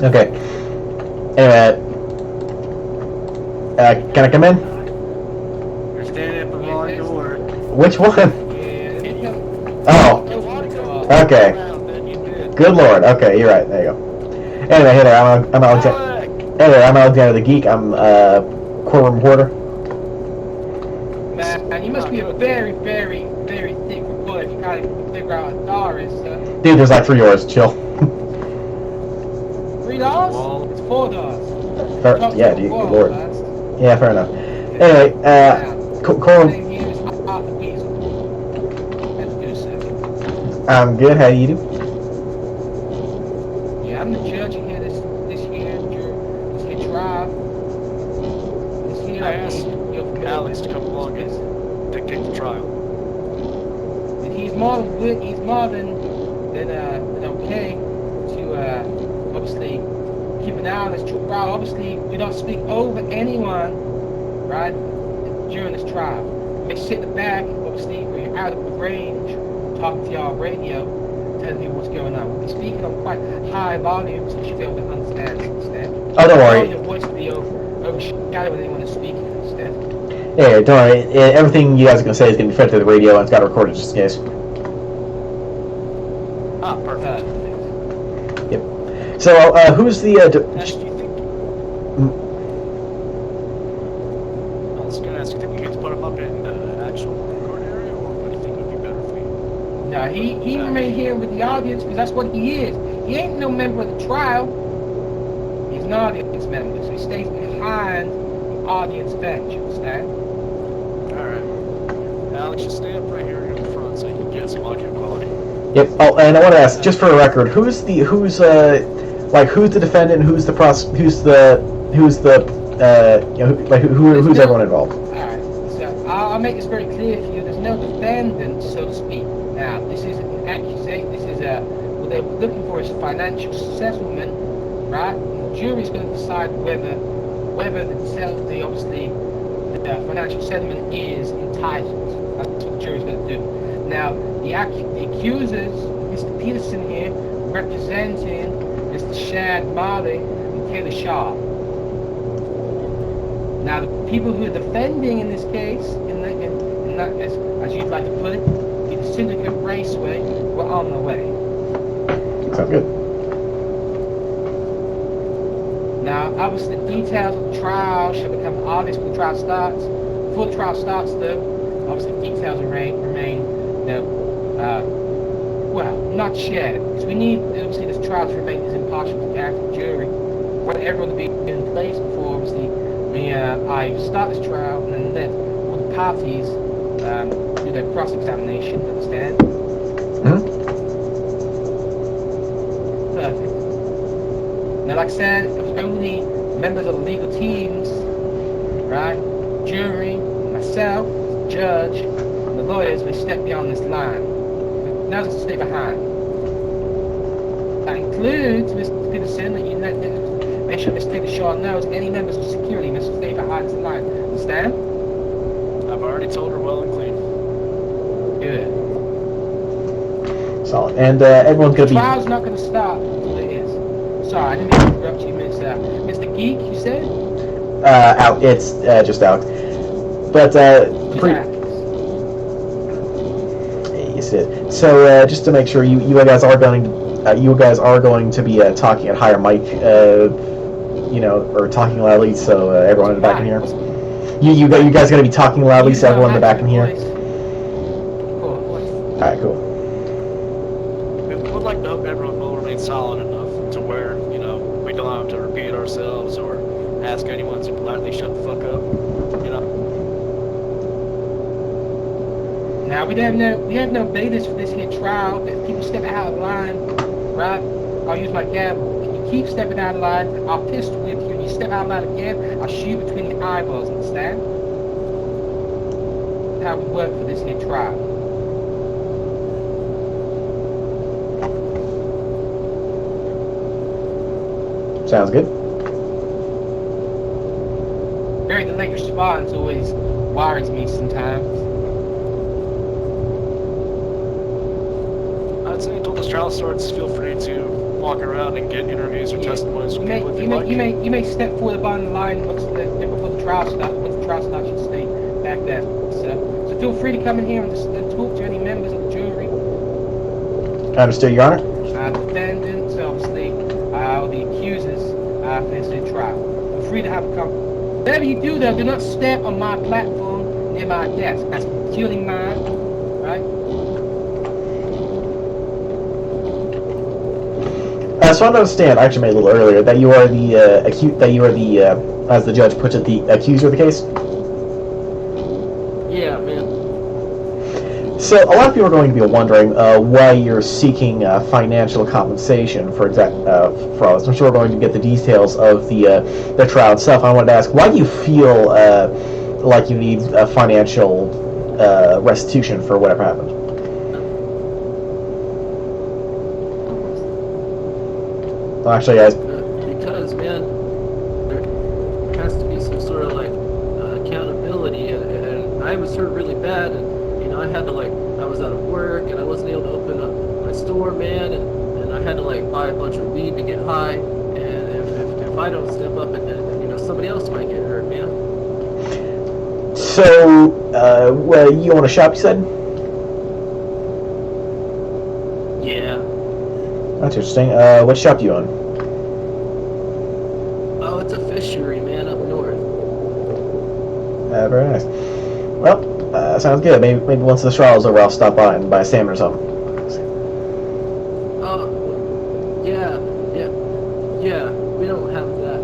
Okay. Can I come in? You're standing up on the door. Which one? Yeah. Oh. Okay. Good lord. Okay, you're right. There you go. Anyway, hey there. I'm Alexander. Hey there. I'm Alexander the Geek. I'm courtroom reporter. Man, you must be a very, very, very thick reporter if you can't even figure out what a dollar is, sir. Dude, there's like €3. Chill. $3? It's $4. Yeah, dude. Good lord. Yeah, fair enough. Anyway, courtroom. I'm good. How do you do? Yeah, I'm the judge here this year trial. This year I asked Alex to come along and dictate the trial. And he's more than good. He's more than okay to obviously keep an eye on this trial. Obviously, we don't speak over anyone, right, during this trial. You may sit in the back, obviously, where you're out of range, talking to y'all radio, telling people what's going on. We'll be speaking on quite high volumes, so you should be able to understand. Oh, don't worry. Your voice will be overshadowed when anyone is speaking instead. Yeah, don't worry. Everything you guys are going to say is going to be fed to the radio, and it's got to record it just in case. Ah, perfect. Yep. So, who's the... do you think... I was going to ask, you think we could put him up in the actual court area, or what do you think would be better for you? No, he remain here with the audience because that's what he is. He ain't no member of the trial. He's an audience member, so he stays behind the audience bench, understand? Alright. Alex, just stay up right here in the front so you can get some audio quality. Yep. Oh, and I want to ask, just for a record, who's the defendant, who's everyone involved? Alright, so I'll make this very clear for you. There's no defendant, so to speak. Now, this is an accusation. This is what they were looking for is a financial settlement, right? And the jury's going to decide whether the financial settlement is entitled. That's what the jury's going to do. Now, the accusers, Mr. Peterson here, representing Mr. Shad Marley and Taylor Shaw. Now, the people who are defending in this case, as you'd like to put it, the Syndicate Raceway, were on the way. Sounds good. Now, obviously, the details of the trial shall become obvious when the trial starts. Before the trial starts, though, obviously, the details remain not shared. Because we need, obviously, this trial to remain as impartial as the active jury. We want everyone to be in place before, obviously, I start this trial and then let all the parties do their cross-examination, understand? Mm-hmm. Perfect. Now, like I said, it was only members of the legal teams, right, jury, myself, the judge, and the lawyers may step beyond this line. Now to stay behind. That includes Mr. Peterson, that you make sure Mr. Taylor Shaw knows any members of security must stay behind this line. Understand? I've already told her well and clean. Good. Solid. And everyone's going to be... The trial's not going to start until it is. Sorry, I didn't mean to interrupt you, Mr. Geek, you said? It's just Alex. But, So, just to make sure, you guys are going to be talking at higher mic, or talking loudly, so everyone in the back can hear. You guys going to be talking loudly, so everyone in the back can hear. All right, cool. We would like to hope everyone will remain solid enough to where we don't have to repeat ourselves or ask anyone to politely shut the fuck up. Now we have no basis for this here trial. If people step out of line, right? I'll use my gavel. If you keep stepping out of line, I'll pistol whip you. And you step out of line again, I'll shoot between the eyeballs. Understand? That's how we work for this here trial. Sounds good. Very delayed response always worries me sometimes. I'd say until this trial starts, feel free to walk walk around and get interviews or testimonies from people if you like. You may step forward upon the line before the trial starts. Once the trial starts, you stay back there. So feel free to come in here and talk to any members of the jury. Understood, Your Honor. Defendants, obviously, or the accusers for this trial. Feel free to have a conversation. Whatever you do, though, do not step on my platform near my desk. That's purely mine, right? So I understand. I actually made a little earlier that you are the as the judge puts it, the accuser of the case. Yeah, man. So a lot of people are going to be wondering why you're seeking financial compensation for all this. I'm sure we're going to get the details of the trial itself. I wanted to ask, why do you feel like you need financial restitution for whatever happened? Well, actually, guys. Because, man, there has to be some sort of like accountability, and I was hurt really bad, and I had to I was out of work, and I wasn't able to open up my store, man, and I had to buy a bunch of weed to get high, and if I don't step up, and somebody else might get hurt, man. So, well, you own a shop, you said? Yeah. That's interesting. What shop do you own? Oh, it's a fishery, man, up north. Very nice. Well, sounds good. Maybe once the trial is over, I'll stop by and buy a salmon or something. Yeah. We don't have that.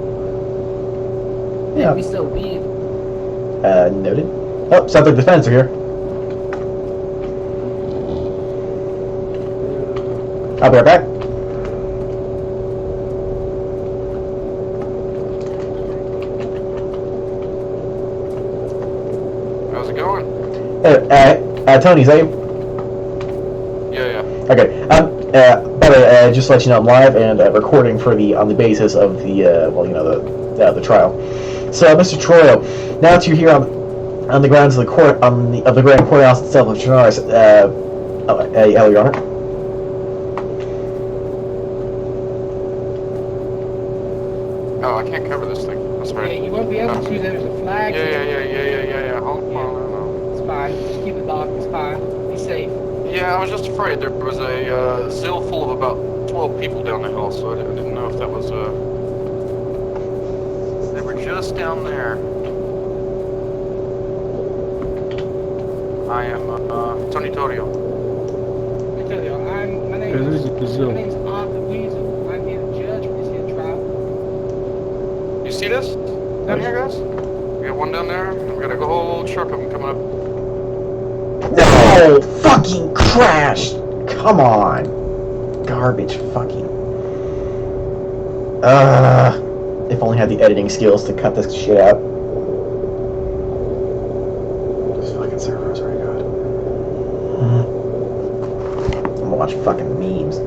Yeah. We sell weed. Noted. Oh, sounds like the fence are here. I'll be right back. How's it going? Tony, is that you? Yeah. Okay. By the way, just to let you know, I'm live and recording on the basis of the the trial. So, Mr. Troyo, now that you're here on the grounds of the court of the Grand Courthouse itself of Chernarus, hello, Your Honor. Oh, I can't cover this thing. That's right. Yeah, you won't be able to. There's a flag. Yeah. Hold on. It's fine. Just keep it locked. It's fine. Be safe. Yeah, I was just afraid. There was a zeal full of about 12 people down the hill, so I didn't know if that was They were just down there. I am Tony Torio. My name's Arthur Weasel. I'm here to judge for this here trial. You see this down here, guys? We got one down there. We got a whole truck of them coming up. No! Fucking crashed! Come on! Garbage fucking... if only I had the editing skills to cut this shit out. This fucking server is very good. I'm gonna watch fucking memes.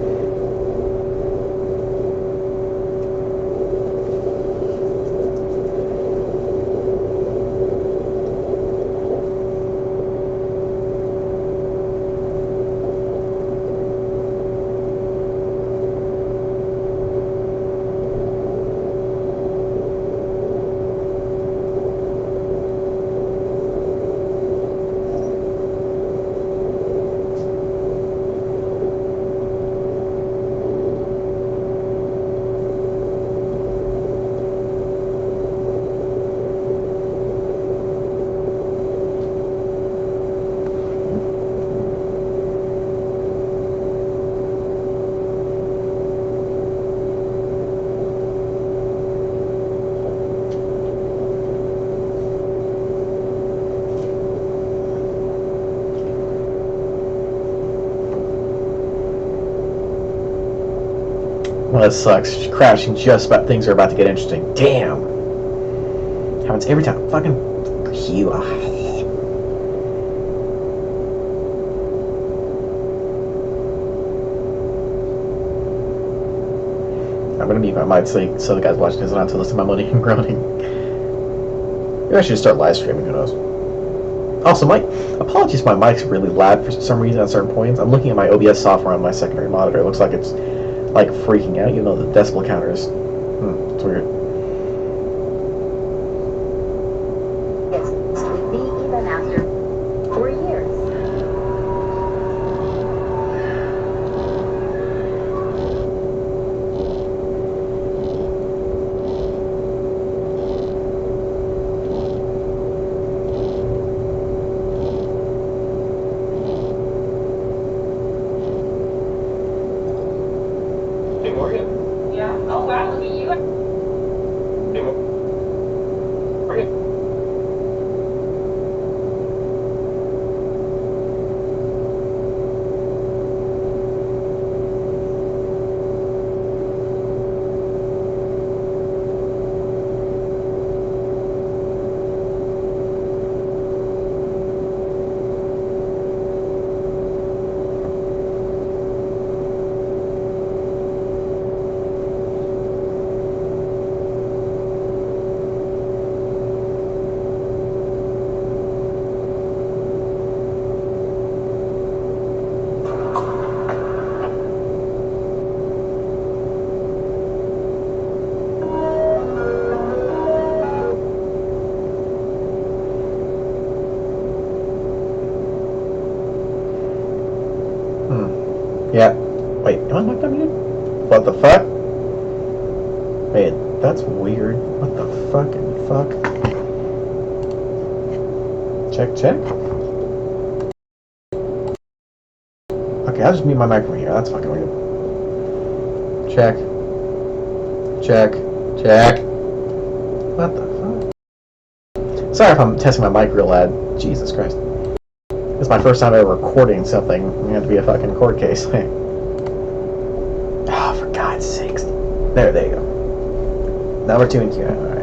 Well, that sucks. Crashing just about things are about to get interesting. Damn. Happens every time. Fucking you. I'm gonna mute my mic so the guys watching this don't have to listen to my moaning and groaning. Maybe I should start live streaming. Who knows? Also, apologies, my mic's really loud for some reason at certain points. I'm looking at my OBS software on my secondary monitor. It looks like it's like freaking out, even though the decibel counter is. It's weird. Yes, with me even after 4 years. Hey, Morgan. Yeah. Oh wow, look at you. Hey, Morgan. Yeah. Wait, am I locked on mute? What the fuck? Wait, that's weird. What the fucking fuck? Check, check. Okay, I'll just mute my microphone here. That's fucking weird. Check. Check. Check. What the fuck? Sorry if I'm testing my mic real loud. Jesus Christ. This is my first time ever recording something. It had to be a fucking court case. Oh, for God's sakes. There you go. Now we're 2 in Q. Alright.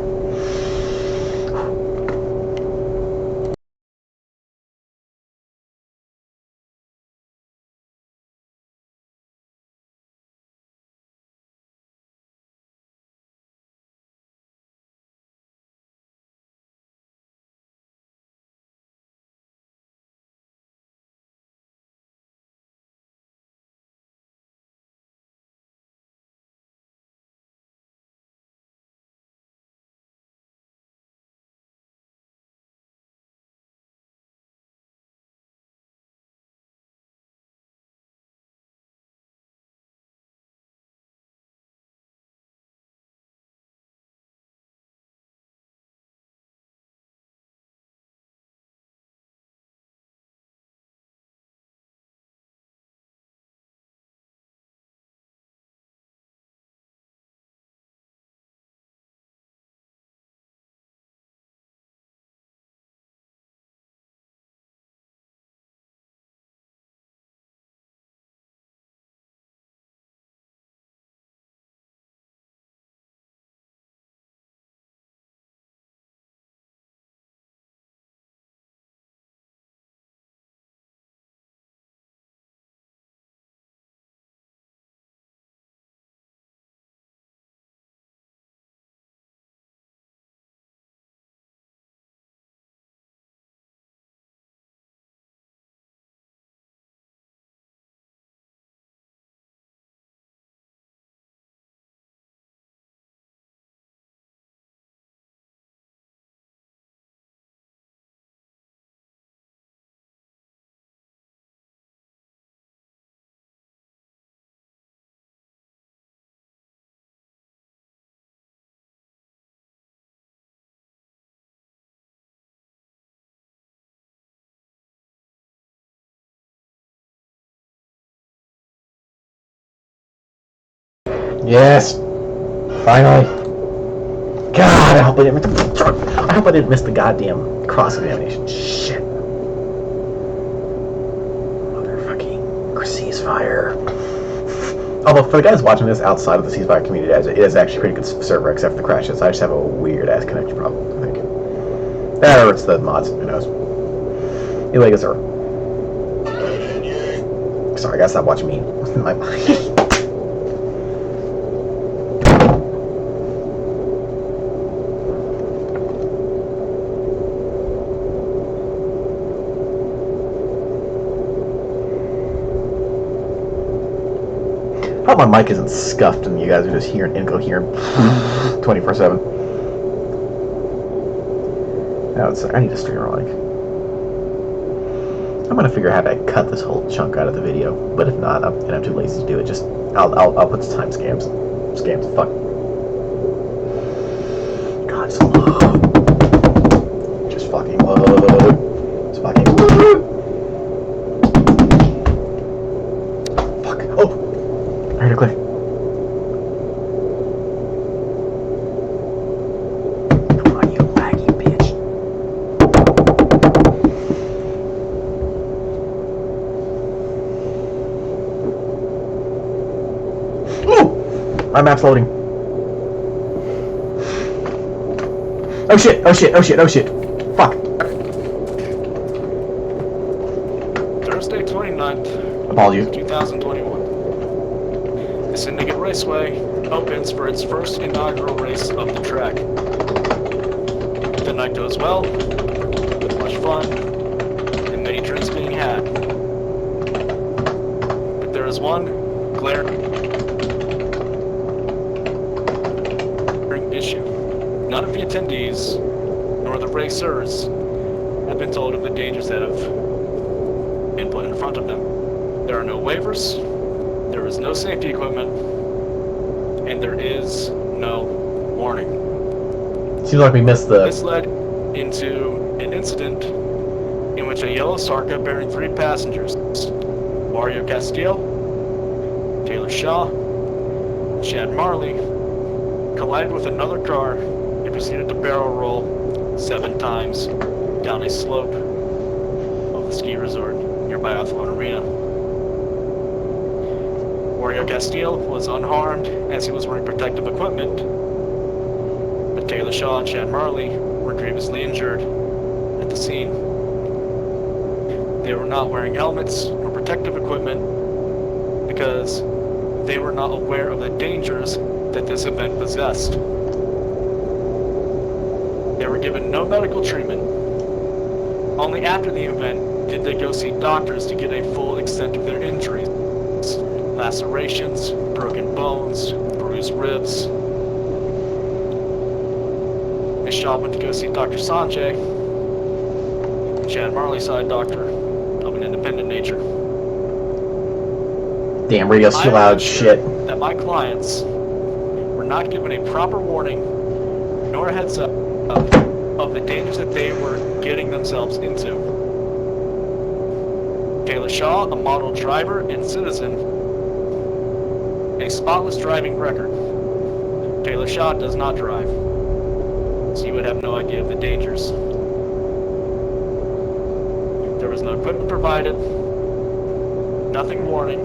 Yes! Finally! God, I hope I didn't miss the goddamn cross-examination. Shit. Motherfucking ceasefire. Although, for the guys watching this outside of the ceasefire community, it is actually a pretty good server, except for the crashes. I just have a weird-ass connection problem, I think. That or it's the mods, who knows. Illegal server. Sorry, I gotta stop watching me. My mind. hope my mic isn't scuffed and you guys are just hearing incoherent 24/7. Oh, I need a streamer mic. I'm gonna figure out how to cut this whole chunk out of the video, but if not, I'm too lazy to do it. Just I'll put the time scams. Fuck. God, just load. Just fucking load. Just fucking load. Fuck. Oh. I heard it click. Come on, you laggy bitch. My map's loading. Oh shit, oh shit, oh shit, oh shit. Fuck. Thursday 29th, Apologies. 2021. The Syndicate Raceway opens for its first inaugural race of the track. The night goes well, with much fun, and many drinks being had. But there is one glaring issue. None of the attendees, nor the racers, have been told of the dangers that have been put in front of them. There are no waivers, there is no safety equipment, and there is no warning. Seems like we missed the... This led into an incident in which a yellow Sarka bearing 3 passengers, Mario Castillo, Taylor Shaw, Chad Marley, collided with another car and proceeded to barrel roll 7 times down a slope of the ski resort nearby Athlone Arena. Mario Castillo was unharmed as he was wearing protective equipment, but Taylor Shaw and Chad Marley were grievously injured at the scene. They were not wearing helmets or protective equipment because they were not aware of the dangers that this event possessed. They were given no medical treatment. Only after the event did they go see doctors to get a full extent of their injuries. Lacerations, broken bones, bruised ribs. Miss Shaw went to go see Dr. Sanjay. Chad Marley saw a doctor of an independent nature. Damn, radio's too loud, shit. That my clients were not given a proper warning nor a heads up of the dangers that they were getting themselves into. Taylor Shaw, a model driver and citizen, a spotless driving record. Taylor Shaw does not drive, so you would have no idea of the dangers. There was no equipment provided, nothing warning,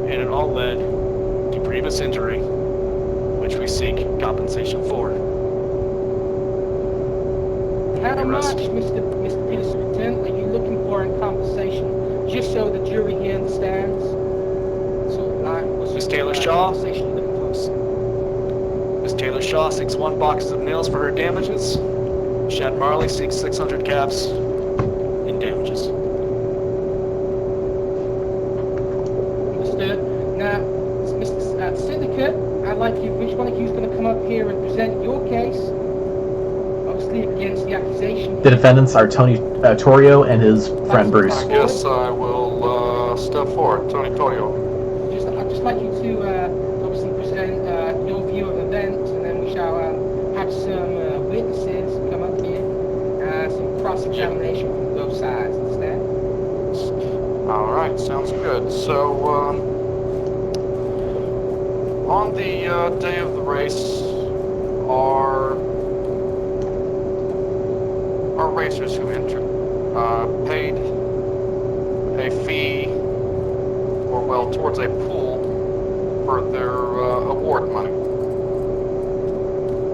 and it all led to grievous injury, which we seek compensation for. How much, Mr. Peterson, are you looking for in compensation? Just so the jury here understands. So, Miss Taylor Shaw. Compensation you're looking for? Miss Taylor Shaw seeks 1 box of nails for her damages. Chad Marley seeks 600 caps in damages. Understood. Now, Mr. Syndicate, I'd like you, which one of you is going to come up here and present your case? Obviously against the accusation. The defendants are Tony Torrio and his friend Bruce. I guess I will step forward. Tony Toyo. I'd just like you to obviously present your view of events, and then we shall have some witnesses come up here, some cross-examination from both sides. Understand? Alright, sounds good. So, on the day of the race, our racers who entered paid a fee, or well, towards a pool for their award money.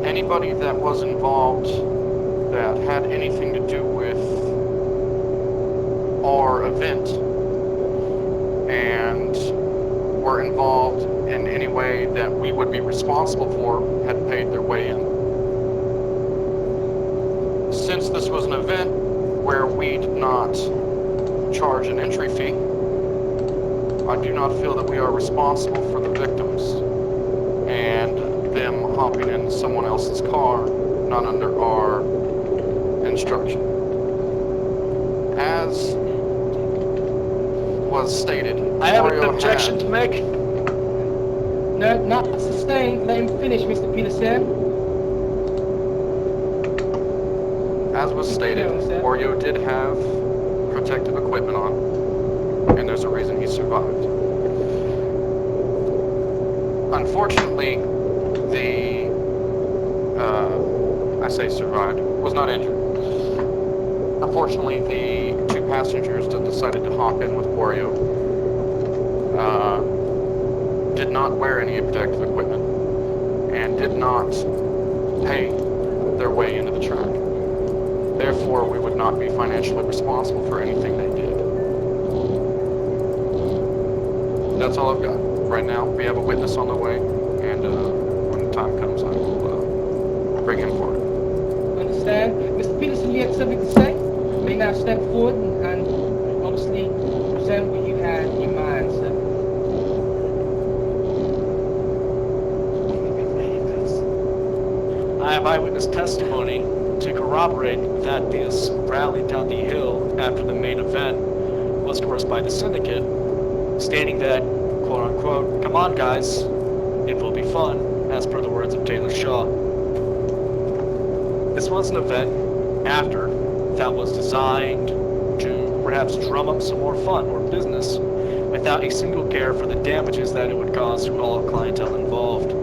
Anybody that was involved that had anything to do with our event and were involved in any way that we would be responsible for had paid their way in. Since this was an event where we did not charge an entry fee, I do not feel that we are responsible for the victims and them hopping in someone else's car, not under our instruction. As was stated, I have an Mario objection had- to make. No, not sustained. Let him finish, Mr. Peterson. As was stated, Wario did have protective equipment on, and there's a reason he survived. Unfortunately, I say survived, was not injured. Unfortunately, the two passengers that decided to hop in with Wario did not wear any protective equipment and did not pay their way into the track. Therefore, we would not be financially responsible for anything they did. That's all I've got. Right now, we have a witness on the way, and when the time comes, I will bring him forward. Understand? Mr. Peterson, you had something to say? You may now step forward and obviously present what you had in your mind, sir. I have eyewitness testimony to corroborate that this rally down the hill after the main event was coerced by the Syndicate, stating that, quote unquote, "Come on guys, it will be fun," as per the words of Taylor Shaw. This was an event after that was designed to perhaps drum up some more fun or business without a single care for the damages that it would cause to all clientele involved.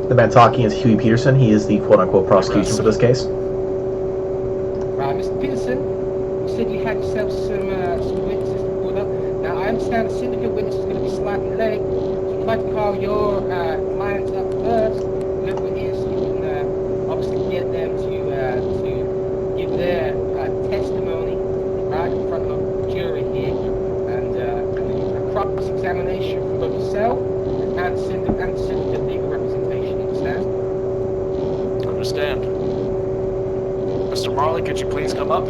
The man talking is Huey Peterson. He is the quote-unquote prosecution for this case. Right, Mr. Peterson, you said you had yourself some witnesses to pull up. Now, I understand the syndicate witness is going to be slightly late, so I'd like to call your clients up first. Whoever it is, you can obviously get them to give their testimony right in front of the jury here, and a cross-examination from both yourself and syndicate legal representation. Understand. Mr. Marley, could you please come up?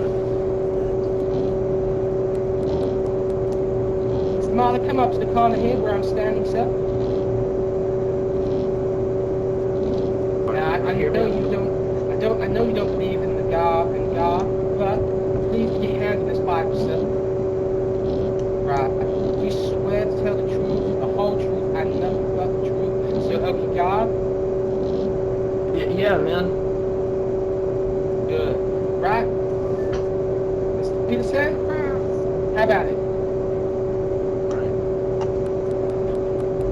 Mr. Marley, come up to the corner here where I'm standing, sir. Now, I know you don't believe in the God, but please put your hands in this Bible, sir. Right. You swear to tell the truth, the whole truth, and nothing but the truth. So help you God. Yeah, man. Good. Right? Mr. Peterson? How about it?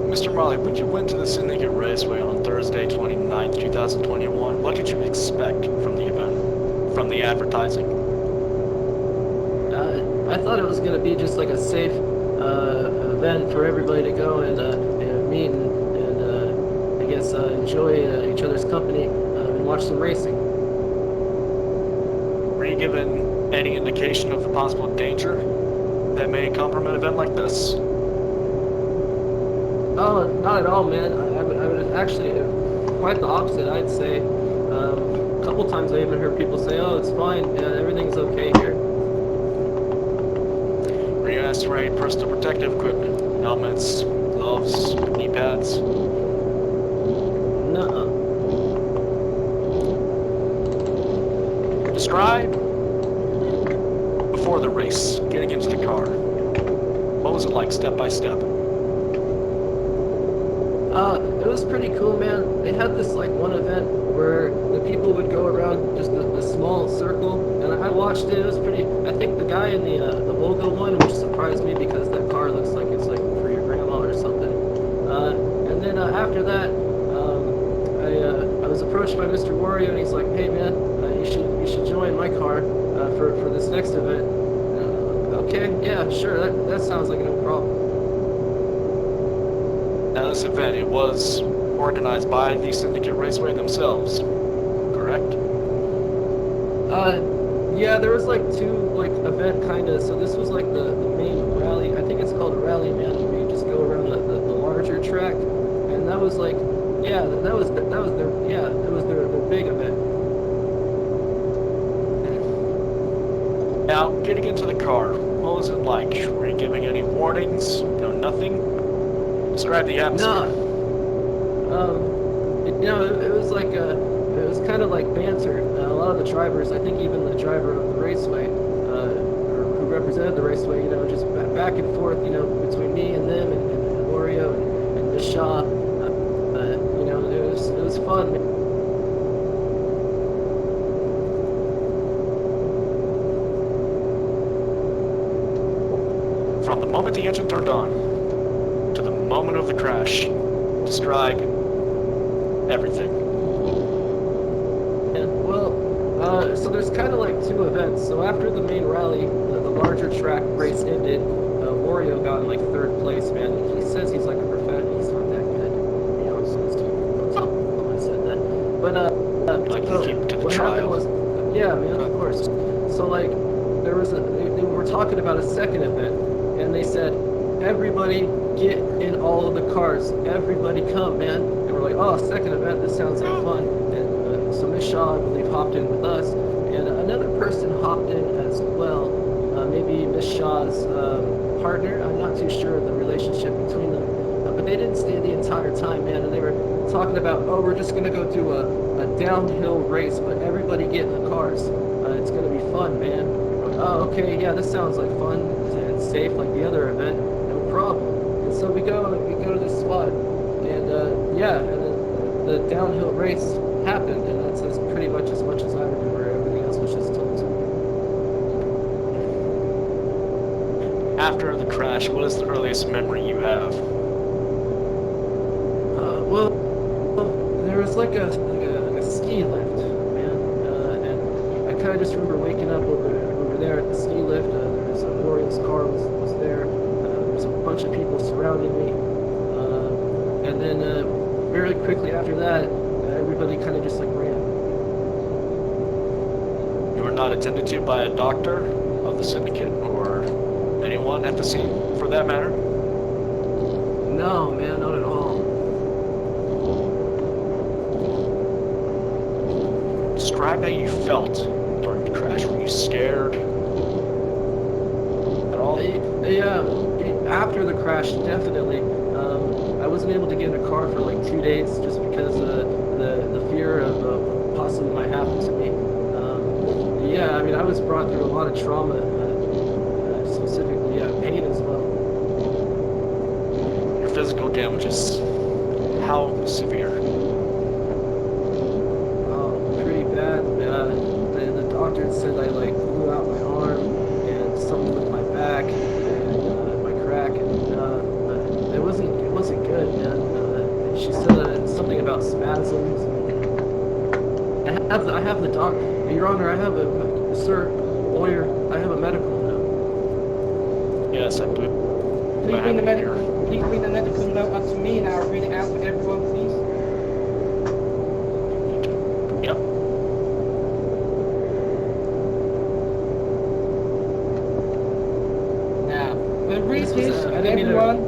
Mr. Marley, when you went to the Syndicate Raceway on Thursday, 29th, 2021, what did you expect from the event, from the advertising? I thought it was going to be just like a safe event for everybody to go and meet and I guess enjoy each other's company and watch some racing. Were you given any indication of the possible danger that may come from an event like this? Oh, not at all, man. I would actually, quite the opposite, I'd say. A couple times I even heard people say, "Oh, it's fine, yeah, everything's okay here." Were you asked for any personal protective equipment? Helmets, gloves, knee pads? Nuh-uh. Describe before the race, getting into the car. What was it like step by step? It was pretty cool, man. They had this like one event where the people would go around just a small circle, and I watched it. It was pretty. I think the guy in the logo one, which surprised me because that car looks like it's like for your grandma or something. And then after that, I was approached by Mr. Wario, and he's like, "Hey, man, you should join my car for this next event." Okay, yeah, sure. That sounds like no problem. Now this event, it was organized by the Syndicate Raceway themselves, correct? Yeah, there was like two like event kind of. So this was like the main rally. I think it's called a rally, man, where you just go around the larger track, and that was like, yeah, that was their big event. Now, getting into the car, what what was it like? Were you giving any warnings? No, nothing? Describe the atmosphere. It was like it was kind of like banter. A lot of the drivers, I think even the driver of the raceway, or who represented the raceway, just back and forth, between me and them and Oreo and the Shaw. It was fun. From the moment the engine turned on to the moment of the crash, describe everything. So there's kind of like two events. So after the main rally, the larger track race ended, Wario got in like third place, man. He says he's like a professional. He's not that good. I said that. But Like so you keep to the what happened trial. was, yeah, man, of course. So like there was they were talking about a second event, and they said, everybody get in all of the cars. Everybody come, man. And we're like, oh, second event. This sounds like fun. And so Miss Shaw, I believe, hopped in with us, and another person hopped in as well. Maybe Miss Shaw's partner. I'm not too sure of the relationship between them, but they didn't stay the entire time, man. And they were talking about, oh, we're just gonna go do a downhill race, but everybody get in the cars. It's gonna be fun, man. Oh, okay, yeah, this sounds like fun and safe, like the other event. No problem. And so we go to this spot, and and then the downhill race happened, and that's pretty much as I remember. Everything else was just told to me. After the crash, what is the earliest memory you have? Well, there was like a ski lift, man, and I kind of just remember waking up over there at the ski lift. There was Orion's car was there. There was a bunch of people surrounding me, and then very quickly after that, everybody kind of just like ran. You were not attended to by a doctor of the Syndicate or anyone at the scene, for that matter? No, man, not at all. Describe how you felt during the crash. Were you scared at all? After the crash, definitely. I wasn't able to get in a car for like 2 days just because the fear of possibly might happen to me. I mean, I was brought through a lot of trauma, specifically pain as well. Your physical damage is how severe? Pretty bad. The doctor said I like blew out my arm and something with my back and my crack, and it wasn't good, man. She said something about spasms. I have the doc, Your Honor. I have sir, lawyer. I have a medical note. Yes, I believe. Please bring the medical note up to me, and I'll read it out for everyone, please. Yep. Now, I'm going to read this for everyone.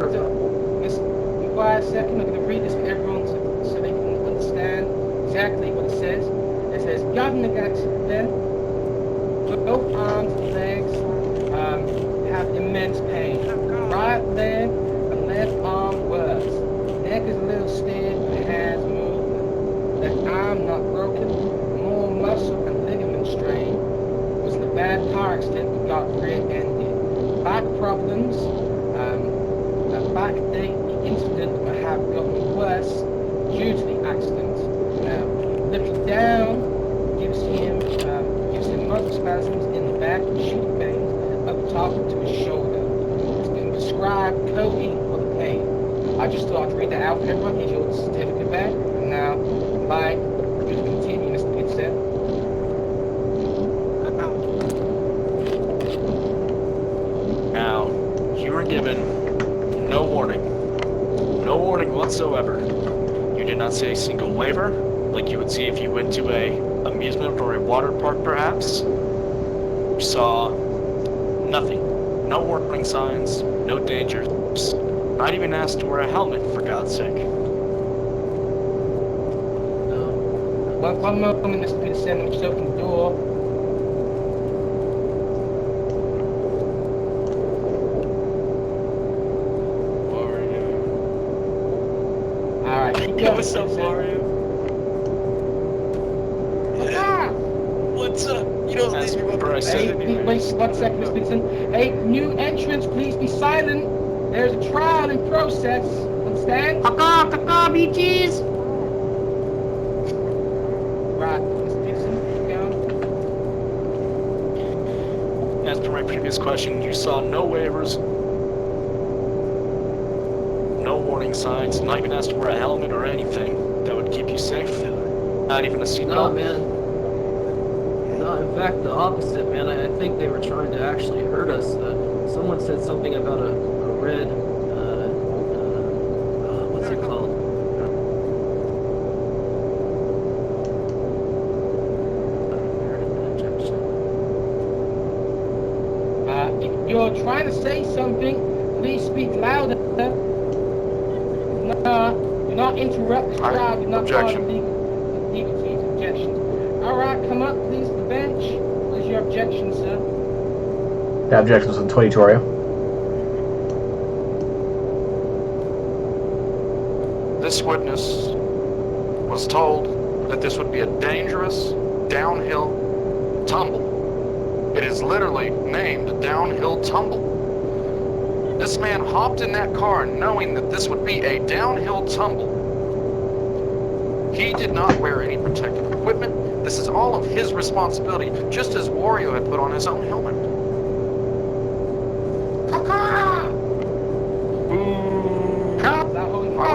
Just be quiet a second. I'm going to read this for everyone so they can understand exactly what it says. It says, got in the accident. Both arms and legs have immense pain. Right leg and left arm worse. Neck is a little stiff and has movement. Left arm not broken. More muscle and ligament strain. Was in a bad car accident that got rear-ended. Back problems. Back date the incident have gotten worse due to the accident. Now, looking down gives him muscle spasms in the back and shoulder veins up top to his shoulder. It's been prescribed codeine for the pain. I just thought I'd read that out for everyone. Here's your certificate back. And now, Mike, you can continue, Mr. Pitset. Now, you were given no warning. No warning whatsoever. You did not see a single waiver, like you would see if you went to a amusement or a water park, perhaps. You saw nothing. No warning signs, no dangers. Not even asked to wear a helmet, for God's sake. One moment, Mr. Pitset, I'm just opening the door. Alright, keep It going. was so far in. Ah! What's up? You don't Hey, leave me what I said wait, anyways. 1 second, Mr. Peterson. Hey, new entrants, please be silent. There's a trial in process. Understand? Beaches! Right, Mr. Peterson, keep going. As per my previous question, you saw no waivers, no warning signs, not even asked to wear a helmet or anything that would keep you safe. Not even a No, seatbelt. man. No, in fact, the opposite, man. I think they were trying to actually hurt us. Someone said something about a red, what's it called? If you're trying to say something, please speak louder. No, do not interrupt the crowd. You're not Objection. part of legal team's objections. Alright, come up, please, to the bench. What is your objection, sir? The objection was on 22 Oreo. This witness was told that this would be a dangerous downhill tumble. It is literally named downhill tumble. This man hopped in that car knowing that this would be a downhill tumble. He did not wear any protective equipment. This is all of his responsibility, just as Wario had put on his own helmet. I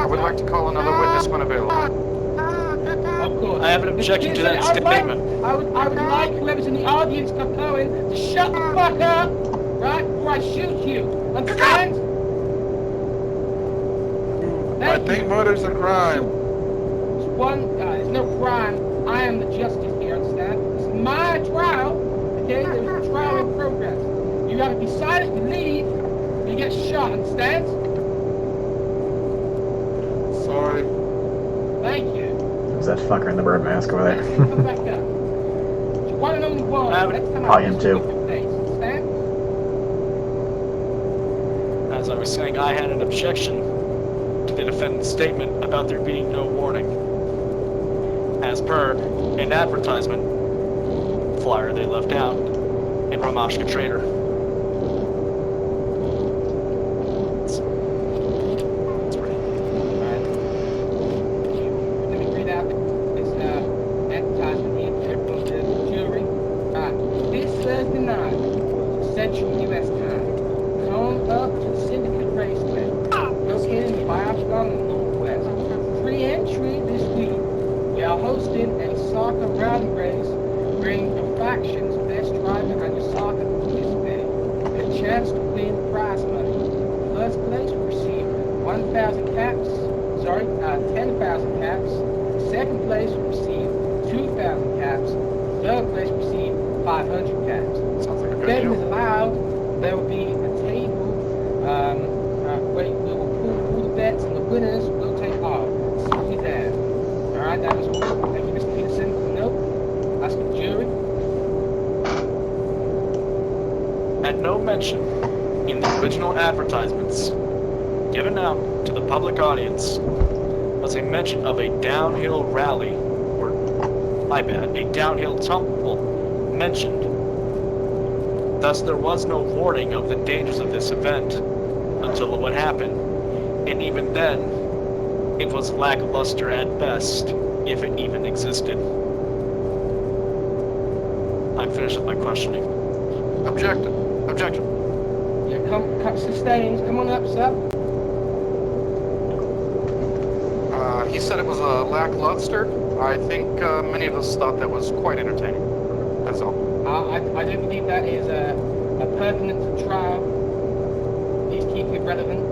would like to call another witness when available. Of course. I have an objection to that statement. I would like whoever's in the audience to go in to shut the fuck up, right? Before I shoot you. Understand? I think murder's a crime. There's no crime. I am the justice here, understand? This is my trial, okay? There's a trial in progress. You gotta be silent, you leave, you get shot, understand? Sorry. Thank you. Who's that fucker in the bird mask over there? Come back up. You one and only one. Next time I am too. Understand? As I was saying, I had an objection to the defendant's statement about there being no warning. As per an advertisement flyer they left out in Ramashka Trader. It's right. Alright. Let me read out this advertisement here for everyone, the jury. This Thursday night, Central U.S. time, come up to the Syndicate Raceway, located in the Biopscon in the Northwest. Free entry this week. We are hosting a soccer rally race, bringing your faction's best driver and your soccer to participate. And a chance to win prize money. First place will receive 10,000 caps. Second place will receive 2,000 caps. Third place will receive 500 caps. Sounds like a good Betting is deal. allowed. There will be a table where we will pull the bets and the winners will take part. See you there. Alright, that was all. Thank you, Mr. Peterson. Nope. That's the jury. And no mention in the original advertisements given out to the public audience was a mention of a downhill rally, or, my bad, a downhill tumble mentioned. Thus, there was no warning of the dangers of this event until what happened, and even then, it was lackluster at best, if it even existed. I'm finished with my questioning. Objection. Yeah, come, sustains. Come on up, sir. He said it was lackluster. I think many of us thought that was quite entertaining. That's all. I do believe that is a pertinent to trial. Please keep it relevant.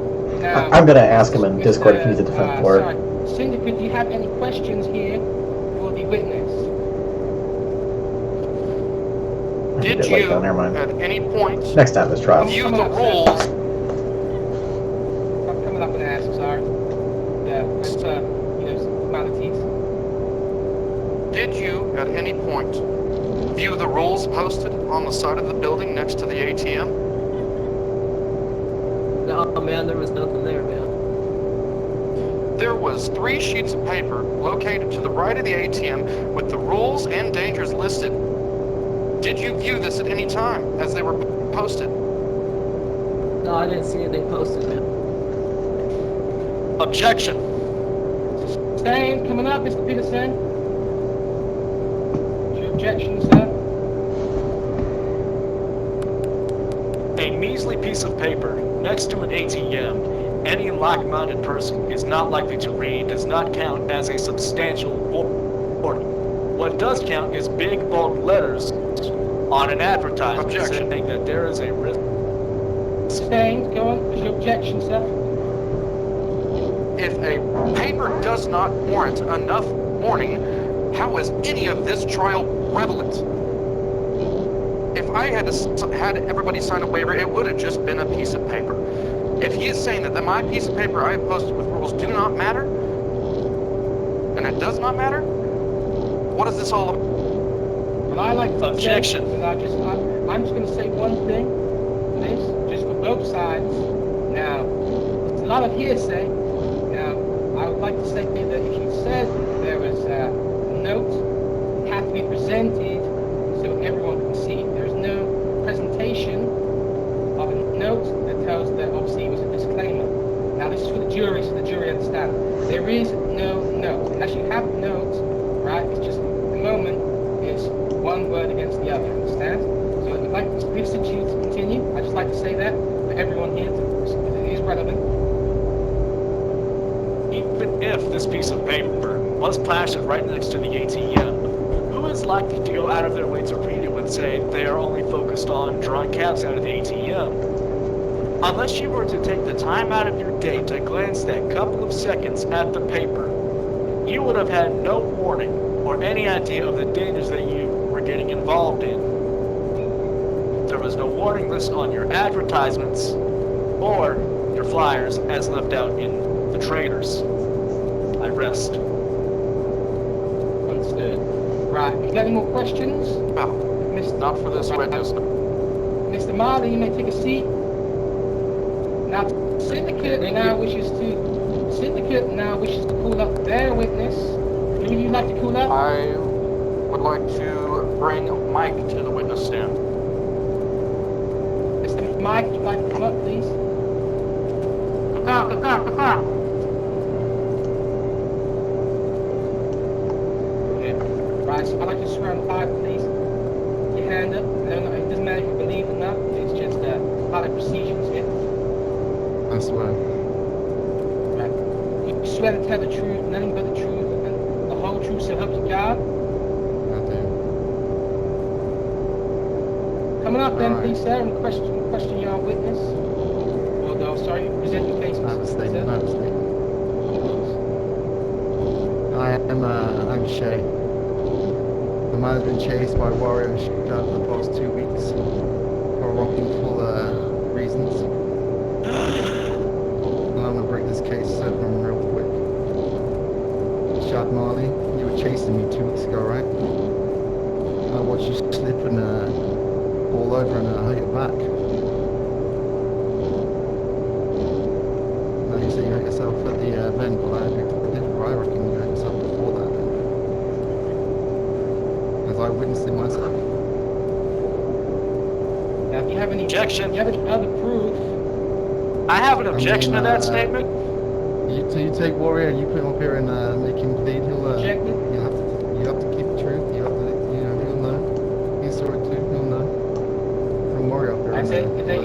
Now, I'm gonna ask him in Discord if he needs a defense lawyer. sorry. Syndicate, do you have any questions here for the witness? Did Like you, that, never mind. at any point, Next time this trial. view Come the on up, rules? sir. I'm coming up and ask, sorry. Yeah, that's, formalities. Did you, at any point, view the rules posted on the side of the building next to the ATM? No, man, there was nothing there, man. There was 3 sheets of paper located to the right of the ATM with the rules and dangers listed. Did you view this at any time as they were posted? No, I didn't see anything posted, man. Objection. Sustained. Coming up, Mr. Peterson. What's your objection, sir? A measly piece of paper next to an ATM. Any like-minded person is not likely to read does not count as a substantial warning. What does count is big, bold letters on an advertisement Objection. saying that there is a risk. Sustained. Go on. What's your objection, sir? If a paper does not warrant enough warning, how is any of this trial relevant? If I had everybody sign a waiver, it would have just been a piece of paper. If he is saying that my piece of paper I have posted with rules do not matter, and it does not matter, what is this all about? Well, I like to Objection. Say, I'm just going to say one thing, please, just for both sides. Now, there's a lot of hearsay. Now, I would like to say that if you said there was a note, it had to be presented so everyone can see. There's no presentation of a note that tells that obviously it was a disclaimer. Now, this is for the jury, so the jury understands. There is no note. Unless you have notes, right, it's just the moment is one word against the other, understand? So I'd like Mr. Peterson to continue. I'd just like to say that for everyone here, because it is relevant. Even if this piece of paper was plastered right next to the ATM, who is likely to go out of their way to read it and say they are only focused on drawing cabs out of the ATM? Unless you were to take the time out of your day to glance that couple of seconds at the paper, you would have had no warning or any idea of the dangers that you were getting involved in. There was no warning list on your advertisements or your flyers as left out in the trailers. I rest. Understood. Right, you got any more questions? Well, Mr. not for this witness. Mr. Marley, you may take a seat. Now, Syndicate now wishes to call up their witness. Who would you like to call up? I would like to bring Mike to the witness stand. Mr. Mike, would you like to come up, please? Right, so I'd like to swear on 5, please. Your hand up. It doesn't matter if you believe or not. It's just part of procedures here. I swear. Right. You swear to tell the truth, nothing but the truth, and the whole truth, so help you God. I do. Coming up then, Right. please, sir, and question your witness. Well, no, sorry, present your case. I have a sir. statement. I'm Shay. The man has been chased by Warrior and shot for the past 2 weeks for wrongful reasons. And I'm gonna break this case open real quick. Shad Marley, you were chasing me 2 weeks ago, right? I watched you slip and fall over and hurt your back. Now you say you hurt yourself at the event, but I reckon you hurt yourself before that. As I witnessed it myself. Now, if you have any Objection. If you have any other proof, I have an objection mean, to that statement. You take Warrior and you put him up here and make him plead. He'll Objected. you have to keep the truth. You have to, he'll know. He saw it too. He'll know. From Warrior up here. I say if they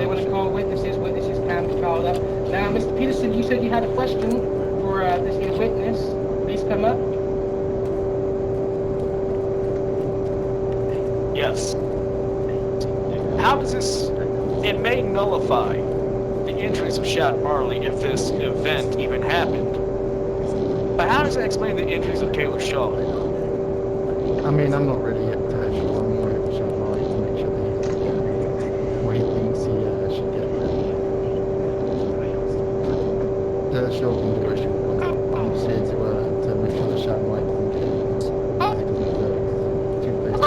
want to call witnesses can be called up. Now, Mr. Peterson, you said you had a question for this here witness. Please come up. Yes. How does this... It may nullify the injuries of Shad Marley if this event even happened. But how does that explain the injuries of Taylor Shaw? I mean, I'm not really sure. I'm more of a Shad Marley to make sure that he gets what he thinks he should get. Shaw can do what she wants. I'm just here to make sure that Shad Marley doesn't get too-faced.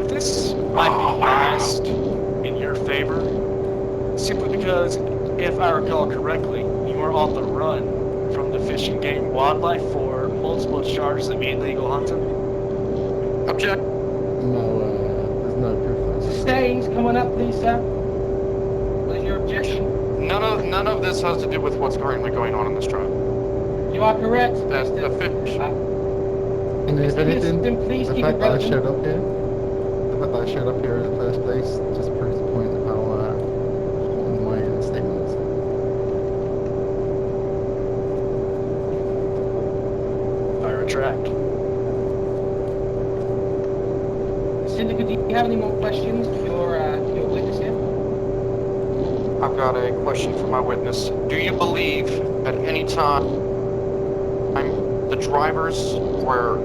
This might be biased in your favor, simply because if I recall correctly, you were on the run from the Fish and Game Wildlife for multiple charges of illegal hunting. Object. No, there's no proof of that. Stains, come on up, please, sir. What is your objection? None of this has to do with what's currently going on in this trial. You are correct. That's the fish. And if anything, Then please the keep fact it that I relevant. showed up here, the fact that I showed up here in the first place just proves the point of how important my statement is. I retract. Syndicate, do you have any more questions to your witness here? I've got a question for my witness. Do you believe at any time the drivers were...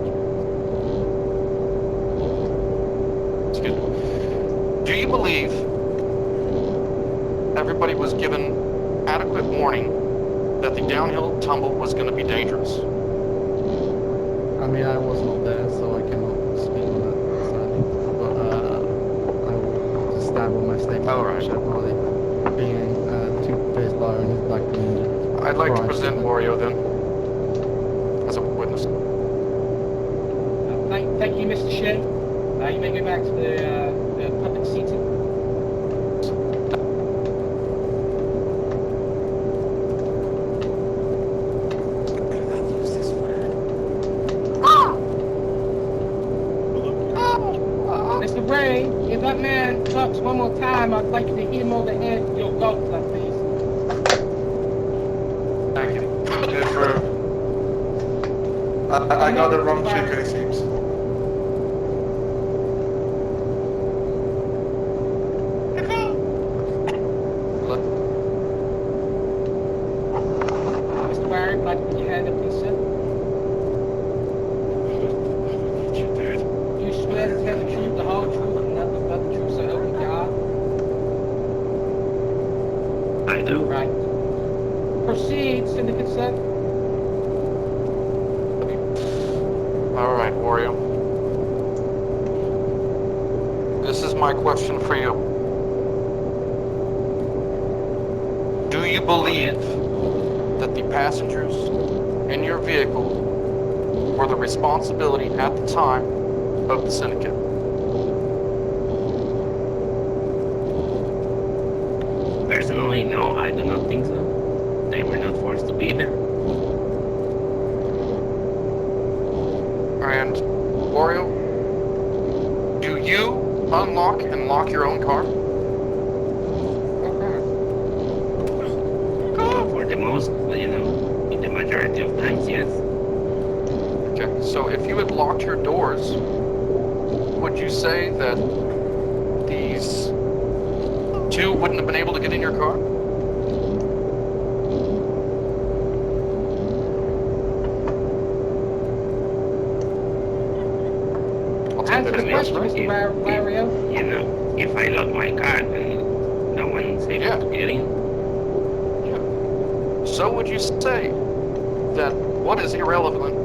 Excuse me. Do you believe everybody was given adequate warning that the downhill tumble was going to be dangerous? I mean, I was not there, so I cannot speak on that side. But I will just stand with my statement. All right. Shep Marley being a two-faced liar and his back being I'd like to Christ. present Wario then as a witness. Thank you, Mr. Shea. You may go back to the public seating. Mr. Ray, if that man talks one more time, I'd like you to hit him over the head with your golf club, please. Thank you. I got the wrong chicken, it seems. Mr. Barry, I'd like to put your hand up, please, sir. Do you swear to tell the truth, the whole truth, and nothing but the truth, so help you God? I do. Right. Proceed, Syndicate, sir. All right, Wario. This is my question for you. Do you believe that the passengers in your vehicle were the responsibility at the time of the syndicate? Personally, no, I do not think so. They were not forced to be there. And Wario, do you unlock and lock your own car? For the most, in the majority of times, yes. Okay, so if you had locked your doors, would you say that these two wouldn't have been able to get in your car? I'll take Answer that as the yes, question, right? Mr. Mario. If I lock my car, then no one's able to get in. So would you say that what is irrelevant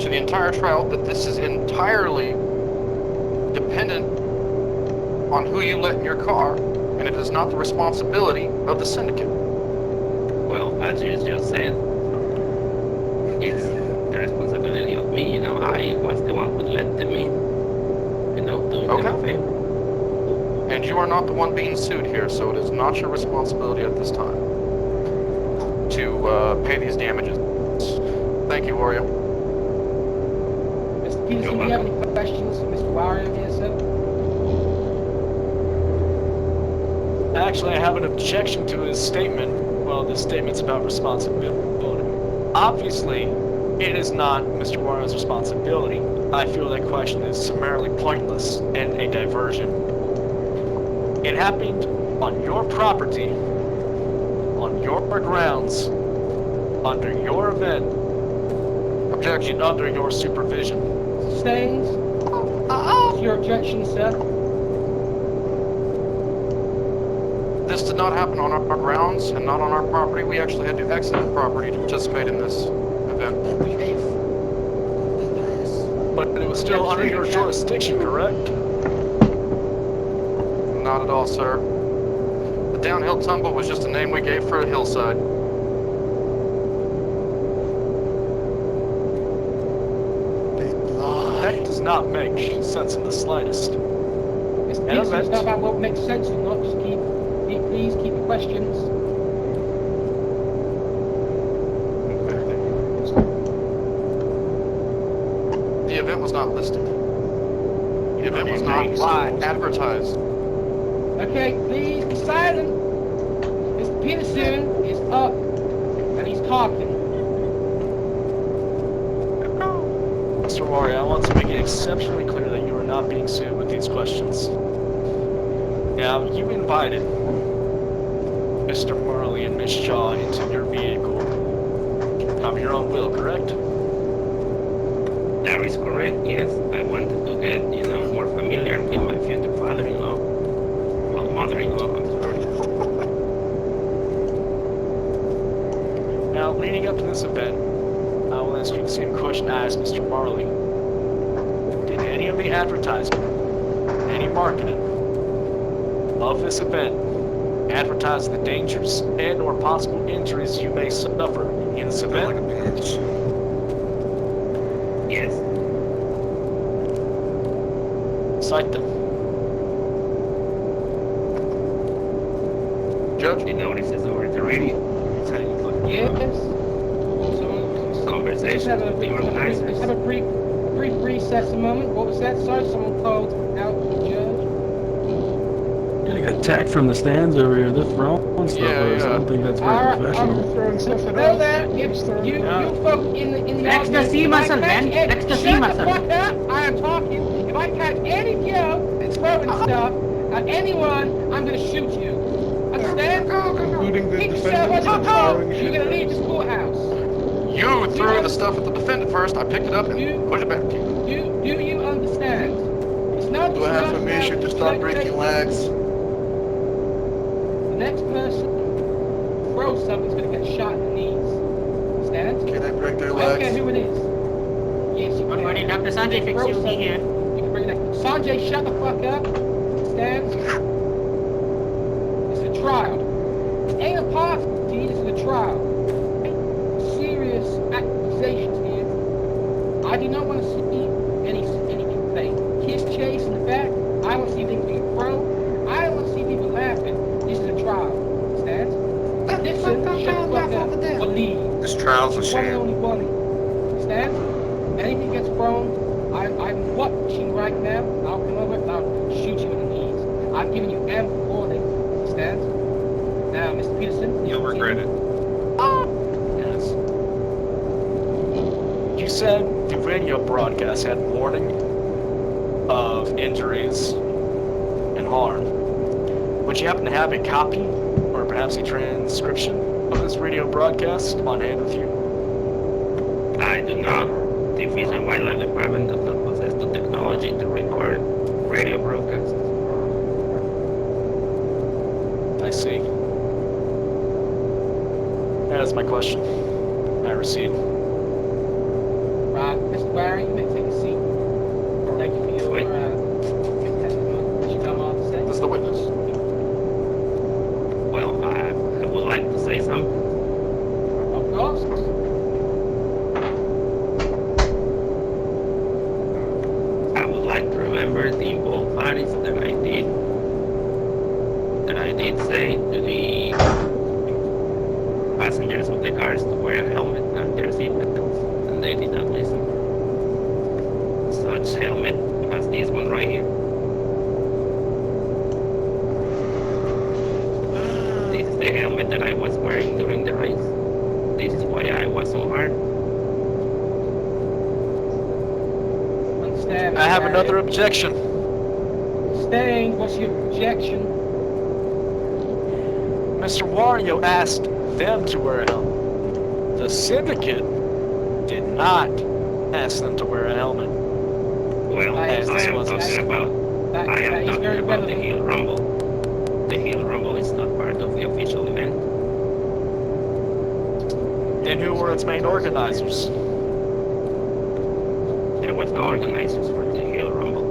to the entire trial, that this is entirely dependent on who you let in your car, and it is not the responsibility of the syndicate? Well, as you just said, it's the responsibility of me. I was the one who let them in. Doing them a favor. And you are not the one being sued here, so it is not your responsibility at this time to pay these damages. Thank you, Wario. Mr. Peterson, do you have any questions for Mr. Wario here, sir? Actually, I have an objection to his statement. Well, the statement's about responsibility. Obviously, it is not Mr. Wario's responsibility. I feel that question is summarily pointless and a diversion. It happened on your property, on your grounds, under your event, objection under your supervision. Stains? What's your objection, sir? This did not happen on our grounds and not on our property. We actually had to exit the property to participate in this event. But it was still under your jurisdiction, correct? Not at all, sir. The Downhill Tumble was just a name we gave for a hillside. That does not make sense in the slightest. It's An it's event. not about what makes sense or not. Just please keep your questions. The event was not listed. The event was not advertised. Okay, please be silent. Mr. Peterson is up and he's talking. Mr. Warrior, I want to make it exceptionally clear that you are not being sued with these questions. Now, you invited Mr. Marley and Miss Shaw into your vehicle of your own will, correct? That is correct, yes. I wanted to get, more familiar with my future father-in-law. Well, mother-in-law, I'm sorry. Now, leading up to this event, I will ask you the same question I asked Mr. Marley. Did any of the advertisement, any marketing of this event advertise the dangers and or possible injuries you may suffer in this event? Yes. Cite them. Judge? The notices over the radio. Yes. Conversation with the organizers. Let's have a brief recess a moment. What was that? Sorry, someone called out the judge. Getting attacked from the stands over here. This wrong stuff. Yeah, I yeah. don't think that's very professional. Know that if you folk in the Next to audience, see if I myself, catch man. any- Next to see shut myself. the fuck up! I am talking. If I catch any of you throwing stuff at anyone, I'm gonna shoot you. Understand? Including the Keep yourself defendants under and control. throwing You're shit. gonna leave this courthouse. You threw the stuff at the defendant first. I picked it up and put it back to you. Do you understand? It's not. Do I have permission to start breaking legs? The next person throws something's gonna get shot in the knees. Understand? Can I break their I don't care legs? who it is. Yes, you Don't can. worry, Dr. Sanjay fix Throw you something, here. You can bring that. Sanjay, shut the fuck up. Understand? It's a trial. It ain't a party. This is a trial. Serious accusations here. I do not want to see anything fake. Kiss chase in the back. I want to see things being thrown. I don't want to see people laughing. This is a trial. Understand? Listen, shut the fuck up. Or leave. This trial's a One and sham. only one. Understand? Anything gets thrown, I'm watching right now. I'll come over and I'll shoot you in the knees. I've given you ample warning. Understand? Now, Mr. Peterson. You'll regret it. Yes. You said the radio broadcast had warning of injuries and harm. Would you happen to have a copy or perhaps a transcription of this radio broadcast on hand with you? I do not. The Fish and Wildlife Department does not possess the technology to record radio broadcasts. I see. That is my question. I recede. Right, Mr. Barry, you may take a seat. Thank you for your testimony. What you come on to say? This is the witness. Well, I would like to say something. Of course. I would like to remember the involved parties that I did say to the passengers of the cars to wear a helmet and their seatbelts, and they did not listen. Such helmet as this one right here. This is the helmet that I was wearing during the race. This is why I was so hard. Understand, I have Mr. another Barry. objection. Staying, what's your objection? Mr. Wario asked them to wear a helmet. The Syndicate did not ask them to wear a helmet. Well, I As this am was talking about That I am is talking very about the relevant. Hill Rumble. The Hill Rumble is not part of the official event. And who were its main organizers? There was no organizers for the Hill Rumble.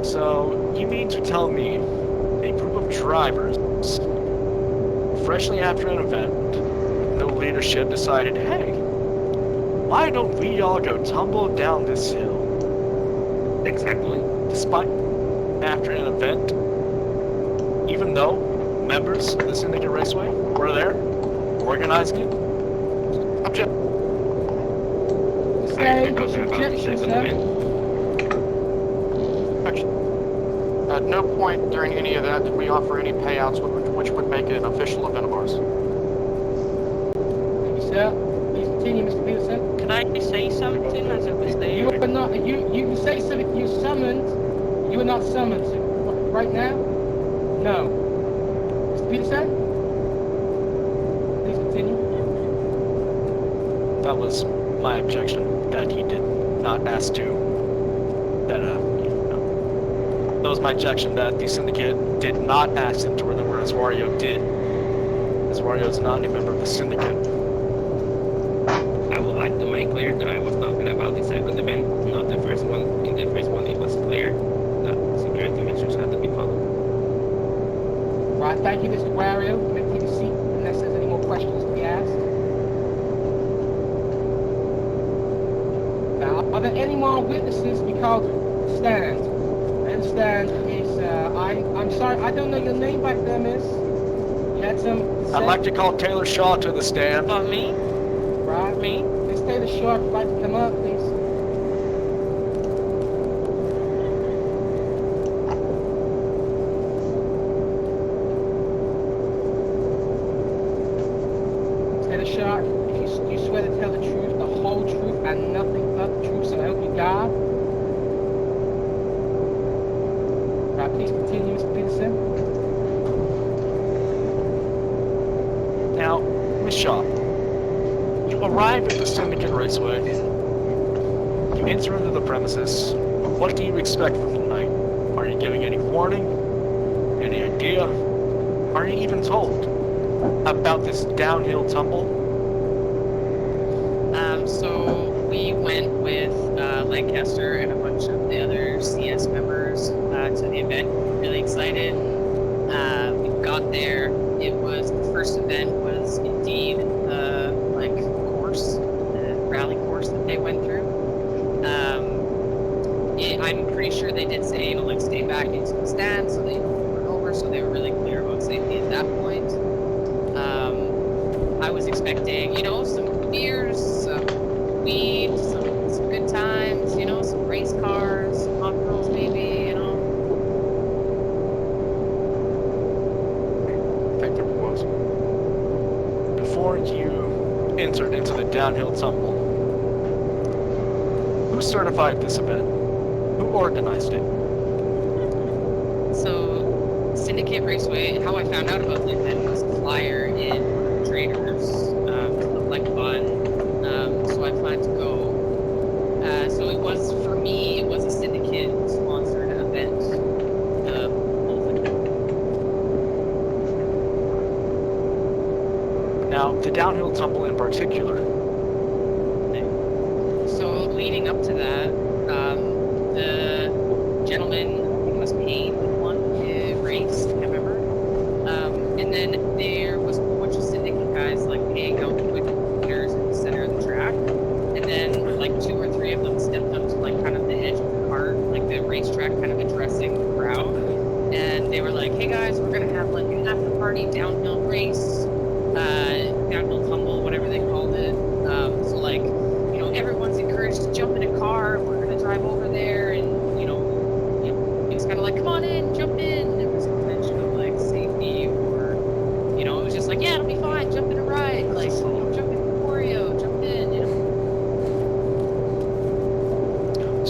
So, you mean to tell me a group drivers, freshly after an event, no leadership decided, hey, why don't we all go tumble down this hill? Exactly. Despite after an event, even though members of the Syndicate Raceway were there, organizing it, object. Say, Talking about the objection, second sir. event. At no point during any of that did we offer any payouts which would make it an official event of ours. Thank you, sir. Please continue, Mr. Peterson. Can I say something as a mistake? You are not. You can say something. You're summoned. You are not summoned. Right now? No. Mr. Peterson? Please continue. That was my objection, that he did not ask to, that was my objection, that the Syndicate did not ask him to run whereas Wario did. As Wario is not a member of the Syndicate. I would like to make clear that I was talking about the second event, not the first one. In the first one, it was clear that security measures had to be followed. Right, thank you, Mr. Wario. You may take a seat unless there's any more questions to be asked. Now, are there any more witnesses to be called to stand? I understand, Miss, I'm sorry, I don't know your name back there, Miss. You had some to say? I'd like to call Taylor Shaw to the stand. Me? Right. Me? Miss Taylor Shaw, if you'd like to come up, please. Taylor Shaw, if you swear to tell the truth, the whole truth, and nothing but the truth, so help you God. Right, please continue, Mr. Peterson. Now, Miss Shaw, you arrive at the Syndicate Raceway. You enter into the premises. What do you expect from the night? Are you giving any warning? Any idea? Are you even told about this downhill tumble? So we went with Lancaster and a bunch of the other CS members to the event. Really excited. We got there. It was the first event was indeed the course, the rally course that they went through. I'm pretty sure they did say stay back into the stand so they weren't over, so they were really clear about safety at that point. I was expecting, some beers, some weed, some good times, some race cars, some hot girls maybe, I think there was. Before you entered into the downhill tumble, who certified this event? Who organized it? So, Syndicate Raceway, how I found out about the event was a flyer in one of the traders, it looked like fun, so I planned to go. So it was, for me, it was a Syndicate-sponsored event. Now, the downhill tumble in particular. So, leading up to that, the gentleman, I think it was Payne, won the race, I can't remember. And then there was a whole bunch of Syndicate guys hanging out with computers in the center of the track. And then 2 or 3 of them stepped up to kind of the edge of the cart, the racetrack, kind of addressing the crowd. And they were like, "Hey guys, we're gonna have an after party downhill race, downhill tumble, whatever they called it. So everyone's encouraged to jump in a car. We're gonna drive over there, and it's kind of come on in, jump in." There was no mention of safety or, it was just yeah, it'll be fine, jump in a ride, jump in Wario, jump in,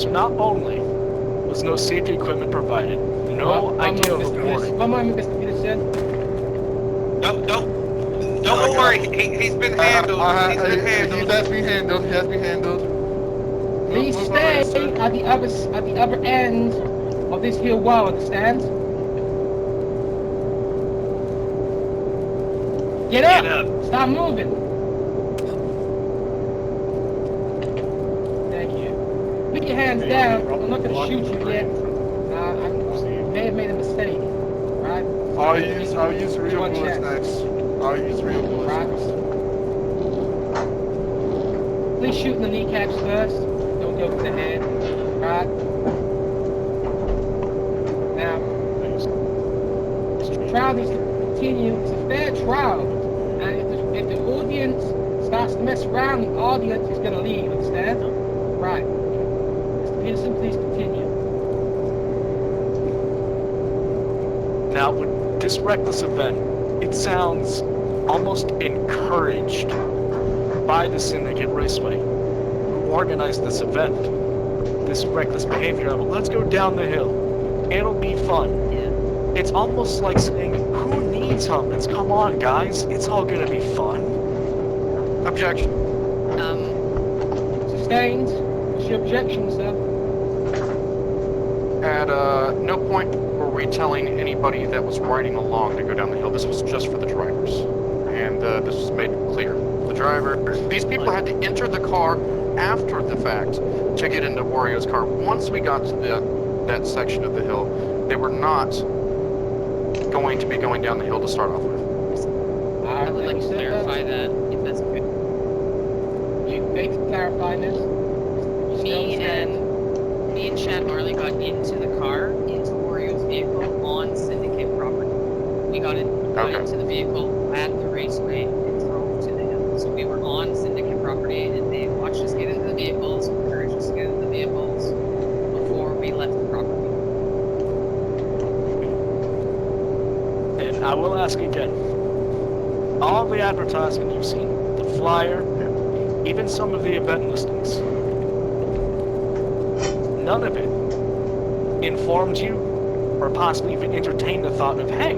So not only was no safety equipment provided, no idea of a warning. One moment, Mr. Peterson. Don't worry, he's been handled. He's been handled. He has been handled. Please stay at the other end of this here wall, understand? Get up! Stop moving! Thank you. Put your hands down. I'm not gonna shoot you yet. I may have made a mistake. Right? I'll use real One bullets chest. next. I'll use real bullets Right. next. Please shoot in the kneecaps first. Don't go for the head. Right. Now, this trial needs to continue. It's a fair trial. And if the audience starts to mess around, the audience is going to leave. Understand? Right. Mr. Peterson, please continue. Now, with this reckless event, it sounds almost encouraged by the Syndicate Raceway, who organized this event. This reckless behavior of, let's go down the hill. It'll be fun. It's almost like saying, who needs helmets? Come on, guys. It's all gonna be fun. Objection. Sustained. What's your objection, sir? At no point were we telling anybody that was riding along to go down the hill. This was just for the drivers. And this was made clear. The driver, these people had to enter the car after the fact to get into Wario's car. Once we got to that section of the hill, they were not going to be going down the hill to start off with. I would like to clarify that, if that's okay. You make clarify this. Me and Chad Marley got into the car, into Wario's vehicle on Syndicate property. We got into the vehicle at the raceway and drove to the hill. So we were on Syndicate property, and they watched us get into the vehicles, encouraged us to get into the vehicles before we left the property. And I will ask again, all the advertisement you've seen, the flyer, even some of the event listings, none of it informed you or possibly even entertained the thought of, hey,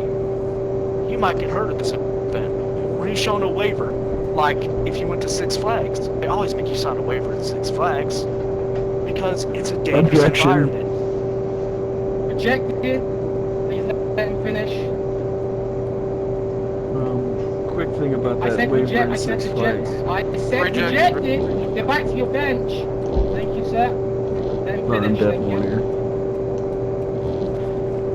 you might get hurt at this event. Were you shown a waiver? Like, if you went to Six Flags, they always make you sign a waiver at Six Flags because it's a dangerous environment. Rejected. Please let him finish. Quick thing about I that said waiver reject. in I said Six reject. Flags. I said rejected. Get back to your bench. Thank you, sir. Let him finish. Death Thank you. lawyer.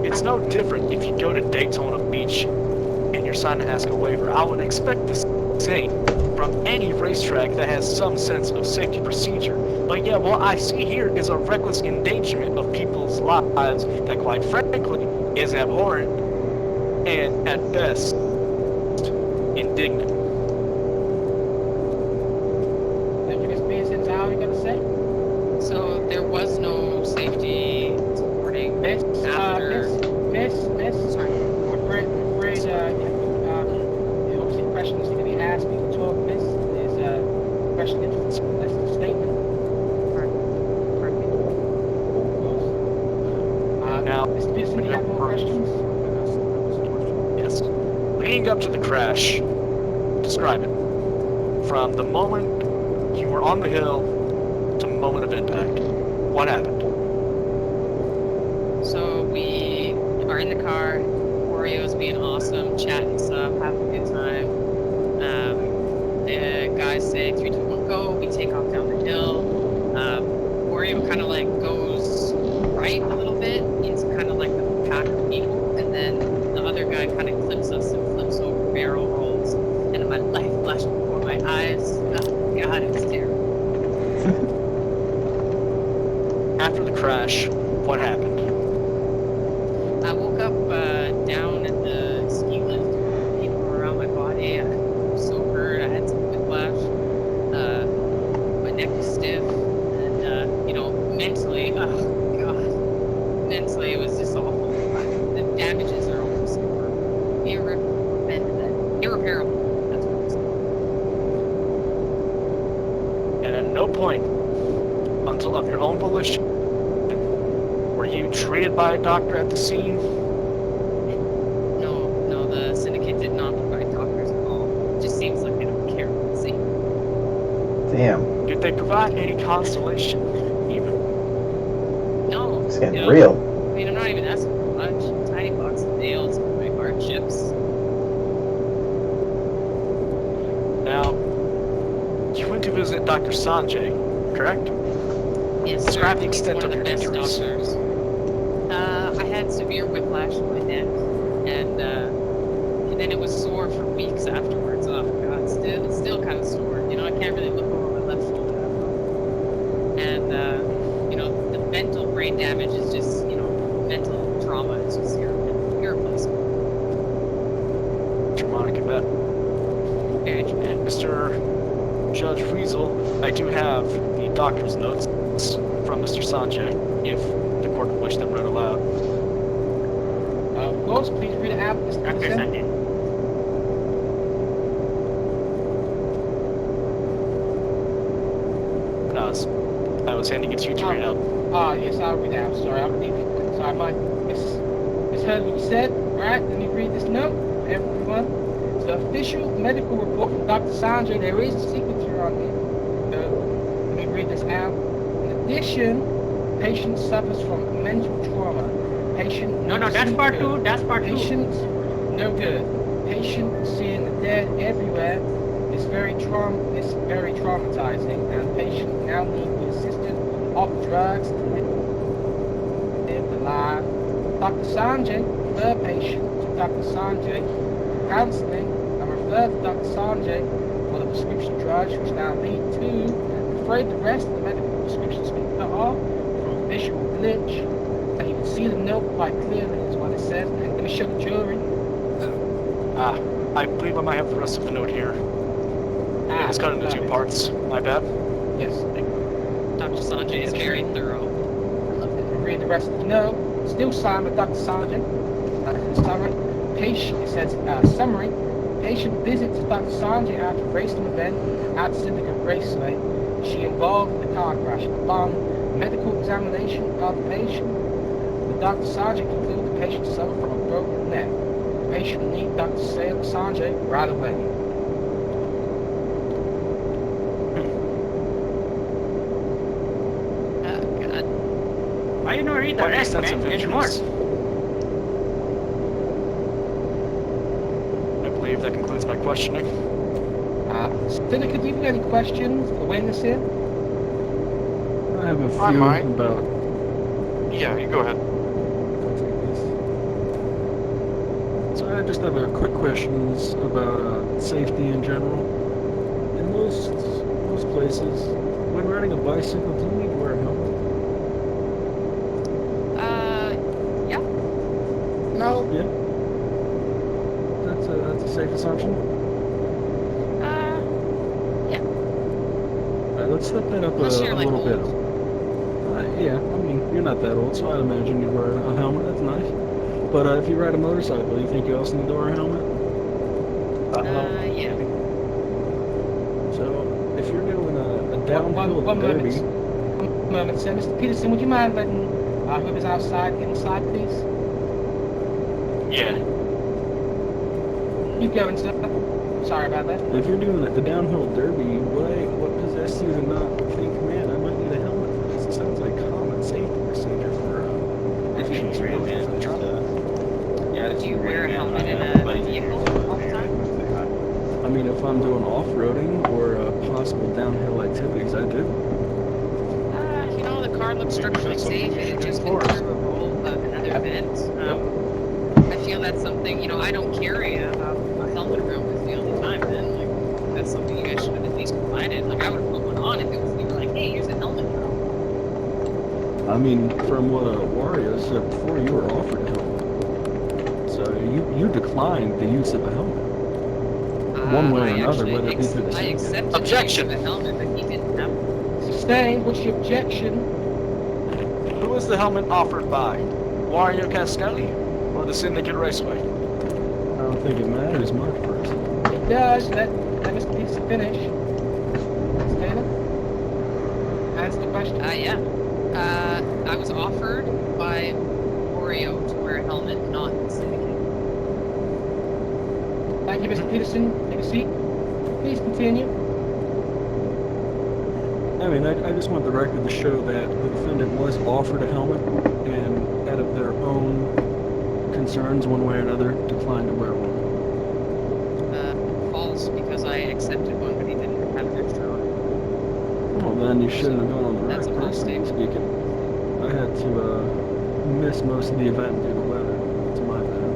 It's no different if you go to Daytona Beach and you're signed to ask a waiver. I would expect the same from any racetrack that has some sense of safety procedure. But yeah, what I see here is a reckless endangerment of people's lives that, quite frankly, is abhorrent and, at best, indignant. Thank you, Ms. Pearson. How are you going to say? So there was no safety supporting Miss, Sorry. I'm afraid, obviously questions to be asked. We can talk, Miss. There's a question that's a statement. Now, Ms. Pearson, do you have more questions? Yes. Leading up to the crash, describe it. From the moment you were on the hill to the moment of impact. What happened? So we are in the car. Wario's being awesome, chatting stuff, having a good time. The guys say 3, 2, 1, go. We take off down the hill. Wario kind of like goes right a little bit. It's kind of like the pack of people, and then the other guy kind of clips us and flips over, barrel rolls, and my life flashed before my eyes. Oh, God, it was terrible. After the crash, what happened? I woke up down at the ski lift. People were around my body. I was so hurt. I had some whiplash. My neck was stiff, and mentally, oh God, mentally it was just awful. The damages are almost irreparable. That's what I'm saying. And at no point, until of your own volition, were you treated by a doctor at the scene? No, the Syndicate did not provide doctors at all. It just seems like they don't care about the scene. Damn. Did they provide any consolation, even? No. It's getting real. I mean, I'm not even asking for much. Tiny box of nails for my hardships. Now, you went to visit Dr. Sanjay, correct? Yes, Describe sir. the extent One of the your best injuries. doctors. I had severe whiplash in my neck, and and it was sore for weeks afterwards. Oh god, it's still kind of sore. You know, I can't really look over my left shoulder that well. And you know, the mental brain damage is just, you know, mental trauma is just irreplaceable. Traumatic event. And Mr. Judge Weasel, I do have the doctor's notes from Mr. Sanjay, if the court would wish them read aloud. Of course, please read it out, Mr. Peterson. I was handing it to you to read out. Yes, I'll read it out. Sorry, I'll read it. Sorry, I misheard what you said. Alright, let me read this note for everyone. The official medical report from Dr. Sanjay, there is a signature on it. Let me read this out. In addition, patient suffers from mental trauma. Patient No, that's part two. That's part two. Patient no good. Patient seeing the dead everywhere is very traumatizing, and patient now needs the assistance of drugs to live alive. Dr. Sanjay referred patient to Dr. Sanjay for counseling and referred to Dr. Sanjay for the prescription drugs, which now lead to, I'm afraid the rest of the medical prescriptions been cut off from a visual glitch. And you can see the note quite clearly is what it says. And let me show the jury. I believe I might have the rest of the note here. It was cut into two parts. My bad. Yes. Dr. Sanjay is very thorough. Read the rest of the note. Still signed by Dr. Sanjay. Summary. Patient, it says, summary. Patient visits Dr. Sanjay after racing event at Syndicate Raceway. She involved in the car crash. Upon medical examination of the patient, the Dr. Sanjay concluded the patient suffered from a broken neck. The patient needs Dr. Sanjay right away. Why you not read the rest, man? There's more. I believe that concludes my questioning. Syndicate, do you have any questions for the witness here? I have a few I might. about... Yeah, you go ahead. So I just have a quick questions about safety in general. In most places, when riding a bicycle, do you need to wear a helmet? Yeah. No. Yeah. That's a safe assumption. Yeah. Alright, let's step that up Unless you're, a like, little bit. old. Yeah, I mean, you're not that old, so I'd imagine you'd wear a helmet. That's nice. But if you ride a motorcycle, you think you also need to wear a helmet? Yeah. So, if you're doing a downhill derby... One moment, sir. Mr. Peterson, would you mind letting whoever's outside inside, please? Yeah. Keep going, sir. Sorry about that. If you're doing the downhill derby, what possessed you to not think, man, I might need a helmet for this? It sounds like common safety procedure for actions related to the truck. Yeah, Do you wear a helmet in a vehicle all the time? I mean, if I'm doing off-roading or possible downhill activities, I do. You know, the car looks structurally safe. It just went through a roll of another event. I feel that's something, you know, I don't carry a helmet around with me all the time, then. Like, that's something you guys should have at least provided. Like, I would have put one on if it was, you were like, hey, here's a helmet now. I mean, from what Wario said before, you were offered a helmet. So you declined the use of a helmet. One way or another, whether it be through the I accepted Objection. the helmet, but he didn't have one. Sustained. What's your objection? Who was the helmet offered by? Wario Castelli or the Syndicate Raceway? I don't think it matters much, personally. It does. Let Mr. Peterson finish. Taylor? Answer the question. Yeah. I was offered by Wario to wear a helmet, not Syndicate. Thank you, Mr. Peterson. Take a seat. Please continue. I mean, I just want the record to show that the defendant was offered a helmet, and out of their own concerns, one way or another, declined to wear one. False, because I accepted one, but he didn't have an extra on. Well, then you shouldn't have gone on the That's record, a false personally statement. speaking. I had to miss most of the event due to weather. It's my bad.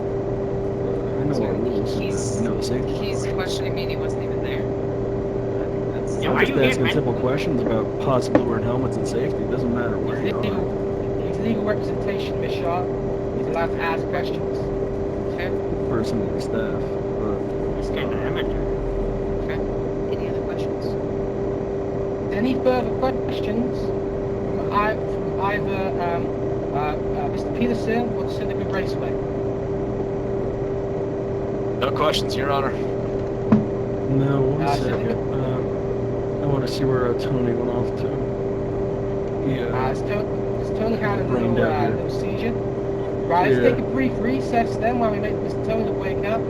But I know our rules. He's No, safety. He's questioning me and he wasn't even there. That's Yeah, why I'm you just here, asking man? simple questions about possibly wearing helmets and safety. It doesn't matter where you are. He's legal representation, Miss Shaw. He's allowed to ask questions. Okay? Person of the staff. But It's kind of amateur. okay. Any other questions? Any further questions from either Mr. Peterson or the Syndicate Raceway? No questions, Your Honor. no, one second. I want to see where Tony went off to. Yeah. Is Tony had a Brain down here. little seizure? Right, let's Yeah. take a brief recess then while we make Mr. Tony wake up.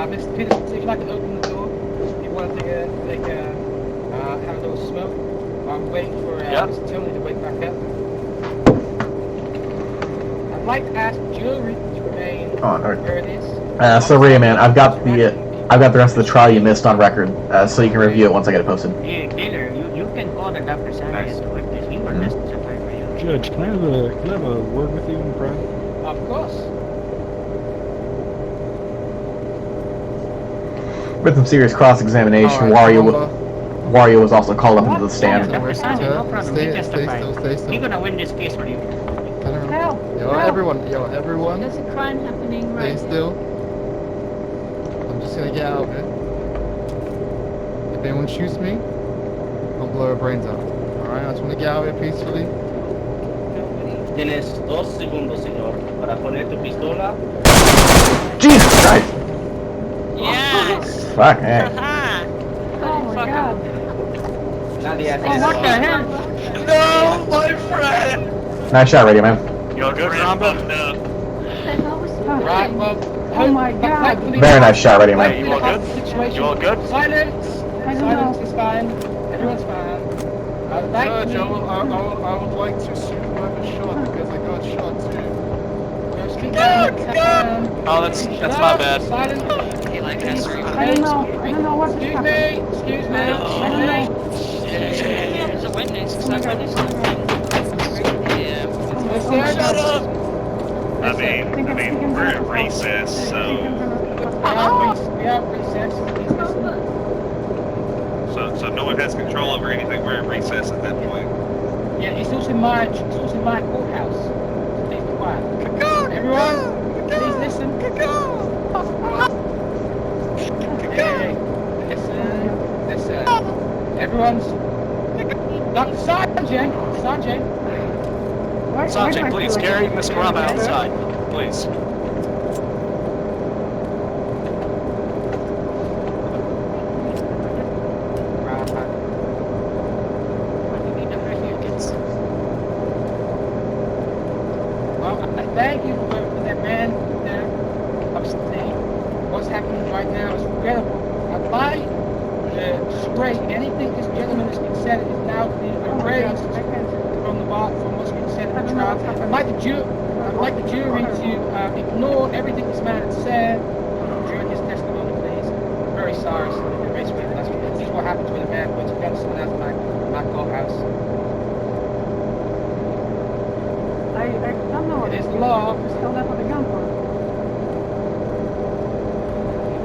Mr. Peterson, if you'd like to open the door, if you want to have a little smoke while we wait for Mr. Tony to wake back up. I'd like to ask the jury to remain where it is. So Ray, man, I've got the rest of the trial you missed on record, so you can review it once I get it posted. Yeah, Taylor, you can call the Dr. Sanders to witness. We were listening to time for you. Judge, can I have a word with you in private? Of course. With some serious cross-examination, Wario was also called up into the stand. Dr. Sanders, no problem. You testify. Stay still. We're gonna win this case for you. Everyone. There's a crime happening Stay right still. I'm just gonna get out of it. If anyone shoots me, I'll blow their brains out. Alright, I just wanna get out of it peacefully. Tienes 2 segundos, señor, para poner tu pistola. Jesus Christ! Yes! Fuck, man. Oh my god. Nadie hace Oh, what the hell? No, my friend! Nice shot, Radio Man. You all good, Ramba? Right, well, Oh my god. Very nice shot, Radio Man. Hey, you all good? You all good? Silence! Silence is fine. Everyone's fine. Judge, I would like to sue whoever shot because I got shot too. Oh, that's my bad. Silence. He like has to I don't know what's happening. Excuse me. I don't know. There's a witness. It's not witness. Yeah. I mean, we're at recess, so We have recess. so no one has control over anything. We're at recess at that point. Yeah, it's also my courthouse. Please be quiet. Everyone, please listen. Hey, listen. Everyone's. Dr. Sergeant. Sergeant, please carry Miss Ramba outside, please. Well, I thank you for that man there upstate. What's happening right now is incredible. I'd like to straight anything this gentleman has been said is now being erased from what's been said in the trial. I'd like the jury to ignore everything this man has said during his testimony, please. I'm very sorry, Syndicate Raceway, but this is what happens when a man puts a gun to someone else in my courthouse. I don't know what It is the law. Just held up with a gun for.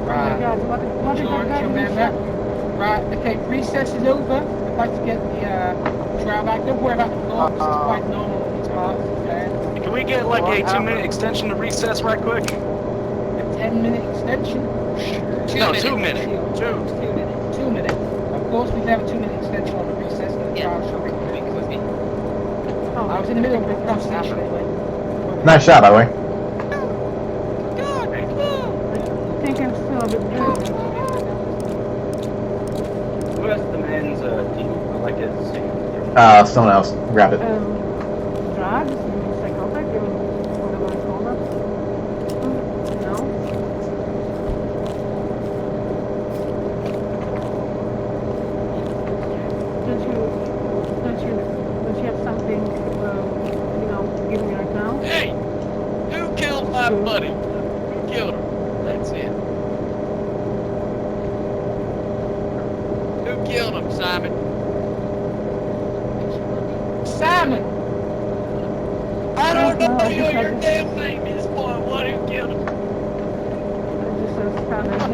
Right. Oh my god, what did that guy do? Right, okay, recess is over. I'd like to get the trial back. Don't worry about the law, this is quite normal in these parts, okay? Can we get like a 2-minute extension to recess right quick? A 10-minute extension? 2 minutes. 2 minutes. Of course, we can have a 2-minute extension on the recess and the trial shall be complete with me. I was in the middle of a conversation anyway. Nice shot, by the way. I think I'm still a bit good. Who has the man's team? I like his Someone else. Grab it. Drugs, psychotic, whatever I call that. No? Don't you have something, to give me right now? Hey! Who killed my buddy? Who killed him? That's it. Who killed him, Simon? Simon! I don't know your damn name is, boy.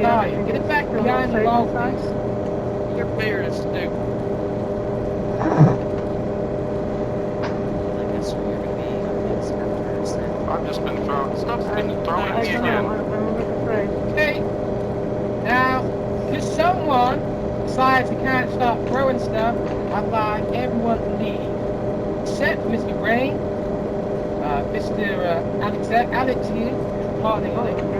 are you? Get it back behind the wall, please. Your beard is stupid. I've just been thrown. Stuff's been thrown at me again. Okay. Now, if someone decides to kind of start throwing stuff, I'd like everyone to leave. Except Mr. Rain, Mr. Alex here, partly,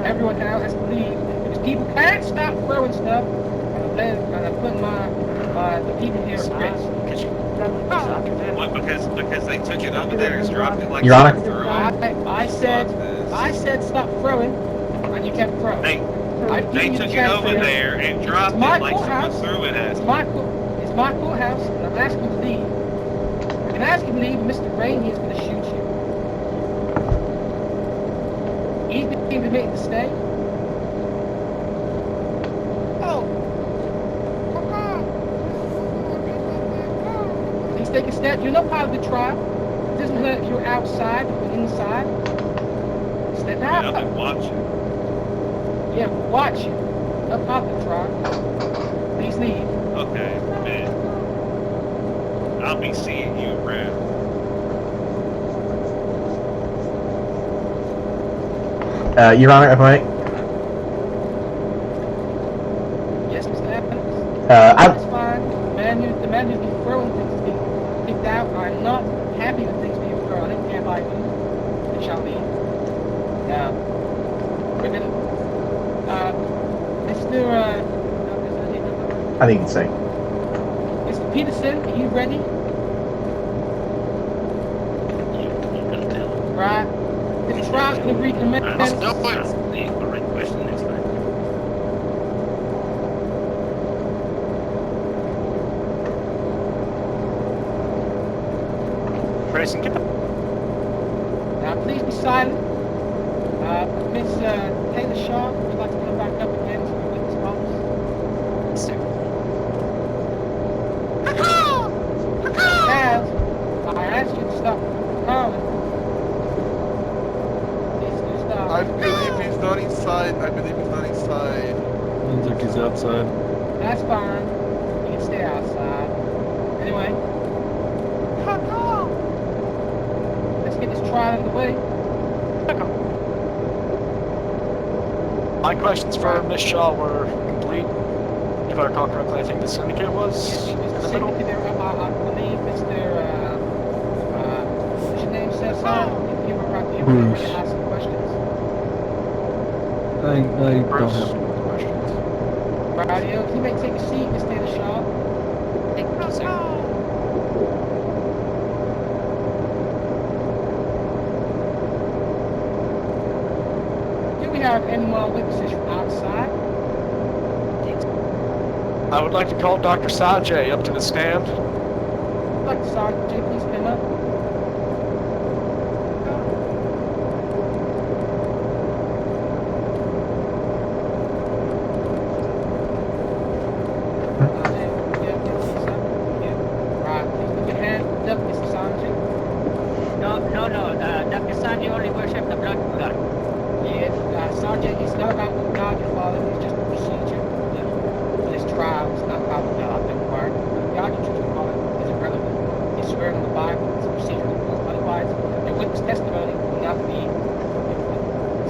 everyone else has to leave. Because people can't stop throwing stuff, and I'm putting the people here at risk. What? Because they took it over there and dropped it like Your Honor. I said stop throwing, and you kept throwing. They took it over there and dropped it like someone threw it at It's my courthouse, and I'm asking you to leave. I can ask you to leave, Mr. Rainey is going to shoot you. He's been permitted to stay. Please take a step. You're not part of the trial. It doesn't hurt if you're outside or inside. Step out. I've been watching. Yeah, watch you. Not part of the trial. Please leave. Okay, man. I'll be seeing you around. Your Honor, if I may. Yes, Mr. Evans. That's fine. The man who's been throwing things is being kicked out. I'm not happy with things being thrown. I don't care about you. They shall leave. Now, we're gonna. Mr. I think you can say. Mr. Peterson, are you ready? Right. The trial's gonna recommence. Let's do it. The correct question next time. Grayson, get the... Now, please be silent. Miss Taylor Shaw, would you like to come back up again to the witness box? As I asked you to stop calling. Please do stop. I believe he's not inside. Sounds like he's outside. That's fine. You can stay outside. Anyway. Let's get this trial out of the way. My questions for Miss Shaw were complete. If I recall correctly, I think the Syndicate was in the middle. I believe Mr. What's your name, sir? You were ready Bruce. to ask some questions. I don't have Bruce. any questions. Radio, you may take a seat, Miss Taylor Shaw. Thank you, sir. Do we have any more witnesses from outside? I would like to call Dr. Sanjay up to the stand. Dr. Sanjay, please come up. Dr. Sanjay only worship the blood of God. Yes, Sergeant, it's not about what God you're following, it's just a procedure for this trial. It's not about what God they're required. God you choose to follow is irrelevant. It's swear in the Bible, it's a procedure to prove. Otherwise, your witness testimony will not be.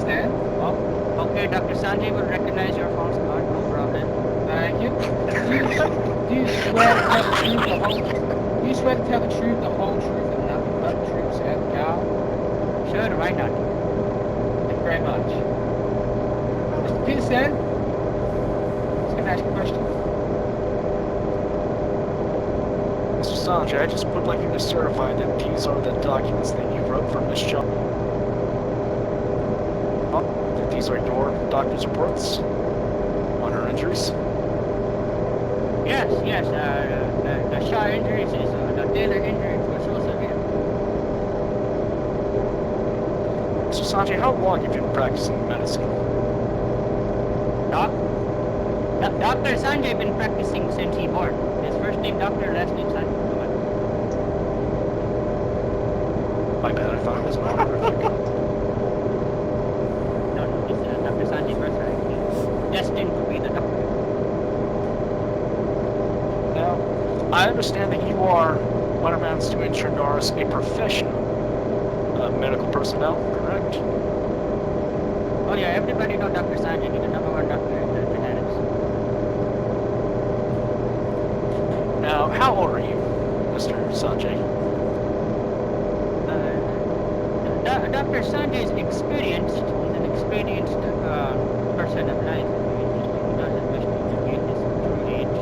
Stand? Oh, okay, Dr. Sanjay will recognize your false God, no problem. Thank you. Do you swear to tell the truth, the whole truth? Do you swear to tell the truth, the whole truth, and nothing but the truth, so help God? Sure, why not? Thank you very much. Mr. Peterson, just gonna ask you a question. Mr. Sanjay, I just would like you to certify that these are the documents that you wrote for Miss Shaw. That these are your doctor's reports on her injuries. Yes, the Shaw injuries is the Taylor injuries were so severe. Mr. Sanjay, how long have you been practicing medicine? Dr. Sanjay been practicing since he born. His first name Dr. last name Sanjay. My bad, I thought it was an honorific. No, it's Dr. Sanjay birthright. Destined to I understand that you are what amounts to Intern Norris, a professional medical personnel, correct? Oh yeah, everybody knows Dr. Sanjay, the number one doctor in the genetics. Now, how old are you, Mr. Sanjay? Dr. Sanjay is experienced. He's an experienced person of life. He doesn't wish to reveal his true age.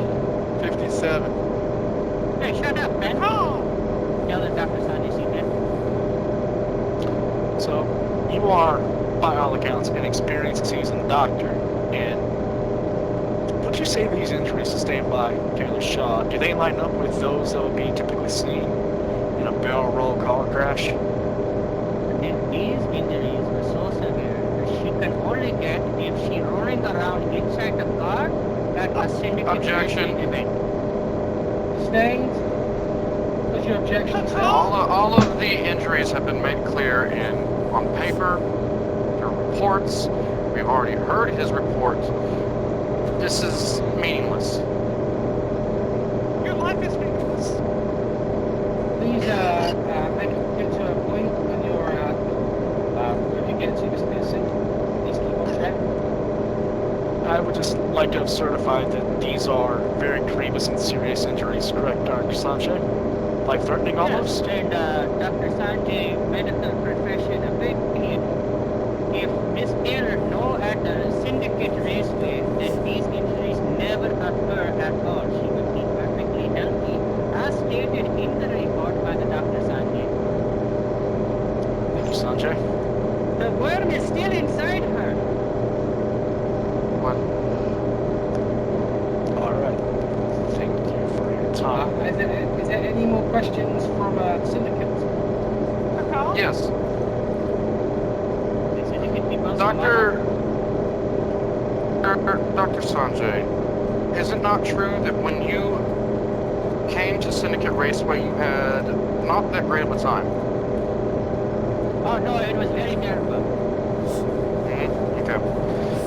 57. Hey, shut up, man. Tell the Dr. Sanjay see that. So, you are, by all accounts, an experienced seasoned doctor, and would you say these injuries sustained by Taylor Shaw, do they line up with those that would be typically seen in a barrel roll car crash? These injuries were so severe that she can only get if she rolling around inside the car at a Syndicate Objection. Raceway event. Stains? What's your objection, sir? All of the injuries have been made clear on paper, through reports. We've already heard his report. This is meaningless. Your life is meaningless. Please, make it get to a point when you're, if you get to this citizen, please keep on track. I would just like to have certified that these are very grievous and serious injuries, correct, Dr. Sanjay? Life-threatening almost? Yes, and Dr. Sanjay, medical profession opinion, if Miss Taylor know at the Syndicate Raceway, then these injuries never occur at all. She would be perfectly healthy, as stated in the report by the Dr. Sanjay. Thank you, Sanjay. The worm is still inside her. What? Alright. Thank you for your time. Is there any more questions from the syndicate? Yes. The Syndicate people. Dr. Sanjay, is it not true that when you came to Syndicate Raceway, you had not that great of a time? Oh no, it was very terrible. Okay.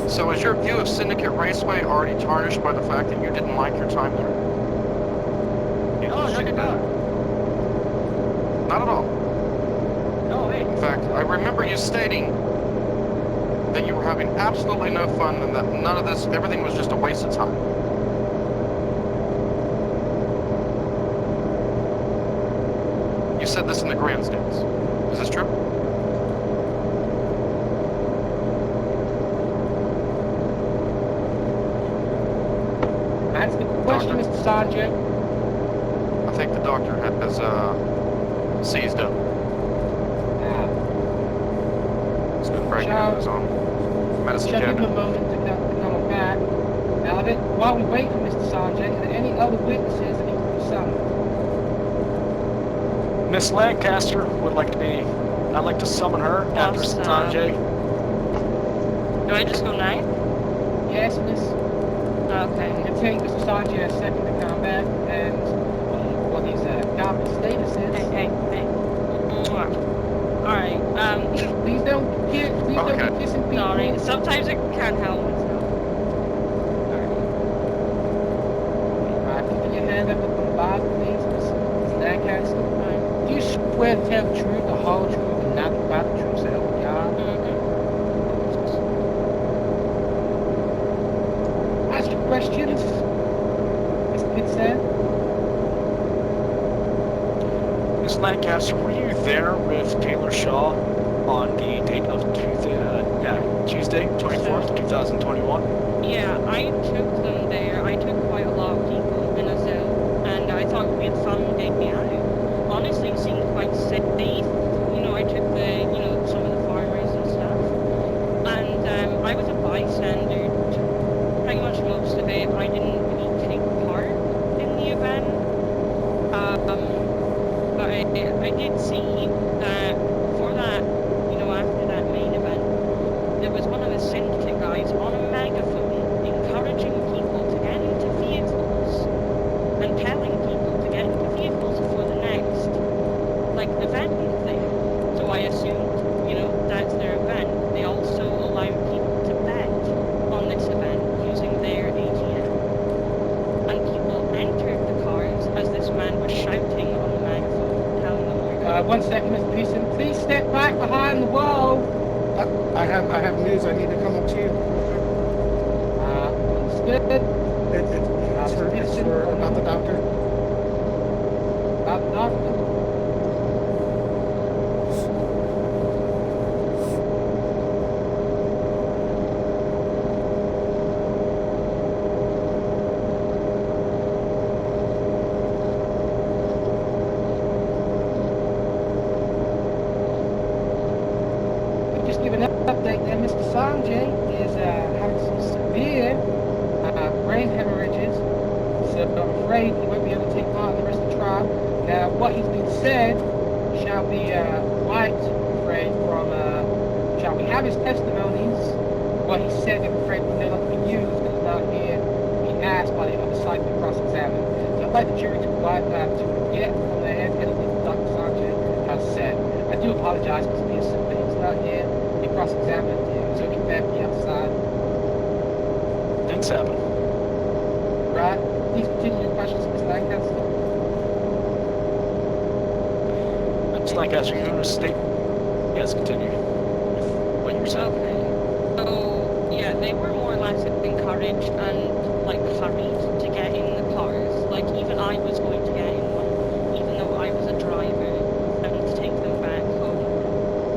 So is your view of Syndicate Raceway already tarnished by the fact that you didn't like your time there? No, not at all. Not at all. No way. In fact, I remember you stating that you were having absolutely no fun and that none of this, everything was just a waste of time. You said this in the grandstands. Is this true? Answer the question, Mr. Sanjay. I think the doctor has seized up. He's been breaking into his own medicine Shall give him a cabinet. moment to come back. Now, while we wait for Mr. Sanjay, are there any other witnesses that need to be summoned? Miss Lancaster would like to be... I'd like to summon her after Awesome. Sanjay. Do I just go now? Yes, Miss. Okay. It'll take Mr. Sanjay a second to come back and what his government status is. Hey. Alright, Please don't get kissing people. sorry. Sometimes I can't help myself. Alright, keep your hand up at the bottom, please, Miss Lancaster. Do you swear to tell the truth, the whole truth, and nothing but the truth, so help you God? Ask your questions, Mr. Pitson. Miss Lancaster, were you there with Taylor Shaw on the date of Tuesday, 24th, 2021? Yeah, I took them there. I took quite a lot of people in a zoo, and I thought we had fun day out. Honestly, it seemed quite safe. You know, I took some of the farmers and stuff. And I was a bystander to pretty much most of it. I didn't really take part in the event. But I did see that for that, after that main event, there was one of the syndicate guys on a megaphone encouraging people to get into vehicles and telling people to get into vehicles for the next, event thing. So I assumed, that's their event. They also allowed people to bet on this event using their ATM. And people entered the cars as the I have news. I need to come up to you. Understood. It's for about the doctor. About the doctor. Just give an update there. Mr. Sanjay is having some severe brain hemorrhages, so I'm afraid he won't be able to take part in the rest of the trial. Now, what he's been said shall be wiped, I'm afraid, from, shall we have his testimonies? What he said, I'm afraid, will no longer be used, because it's not here to be asked by the other side to be cross-examined. So I'd like the jury to get from their head anything Dr. Sanjay has said. I do apologize, Mr. Pearson, but he's not here to be cross-examined. It was only fair for the other side. Things happen. Right? Please continue your questions, Mr. Lancaster. Mr. Lancaster, you want to state? Yes, continue. What you were saying. Okay. So, yeah, they were more or less encouraged and, like, hurried to get in the cars. Like, even I was going to get in one, even though I was a driver, and to take them back home.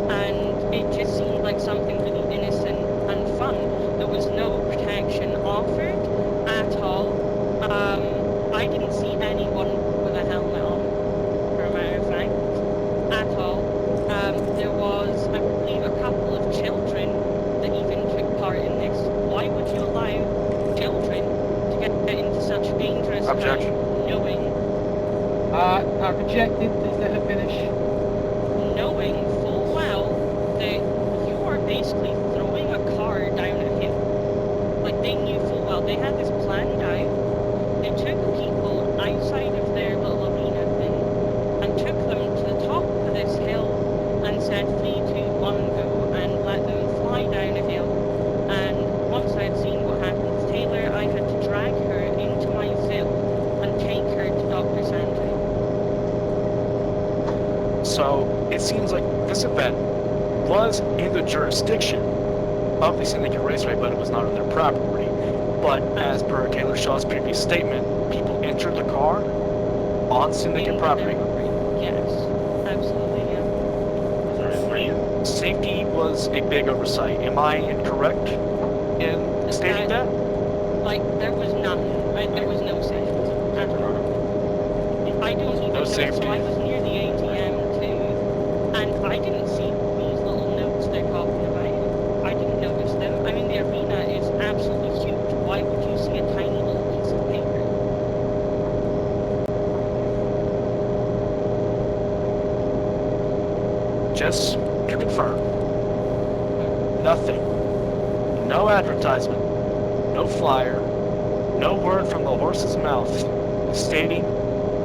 And it just seemed like something really innocent and fun. There was no protection offered at all. I didn't see anyone with a helmet on, for a matter of fact, at all. There was, I believe, a couple of children that even took part in this. Why would you allow children to get into such dangerous Objection. knowing? Rejected. Please let her finish. Knowing full well that you are basically throwing a car down a hill. Like, they knew full well. They had this planned out. They took people outside of their little arena thing and took them to the top of this hill and said 3, 2, 1, go, and let them fly down a hill. And once I'd seen what happened to Taylor, I had to drag her into my Zil and take her to Dr. Sandry. So it seems like this event was in the jurisdiction of the Syndicate Raceway, but it was not on their property. But as per Taylor Shaw's previous statement, people entered the car on Syndicate property. Yes, absolutely, yeah. Safety was a big oversight. Am I incorrect in stating that? Like, there was none. There was no safety. I don't even know, safety. so I was near the ATM too, and I didn't see these little notes they're talking about. I didn't notice them. I mean, the arena is absolutely huge. Why would you see a tiny little piece of paper? Just to confirm, nothing, no advertisement, no flyer, no word from the horse's mouth stating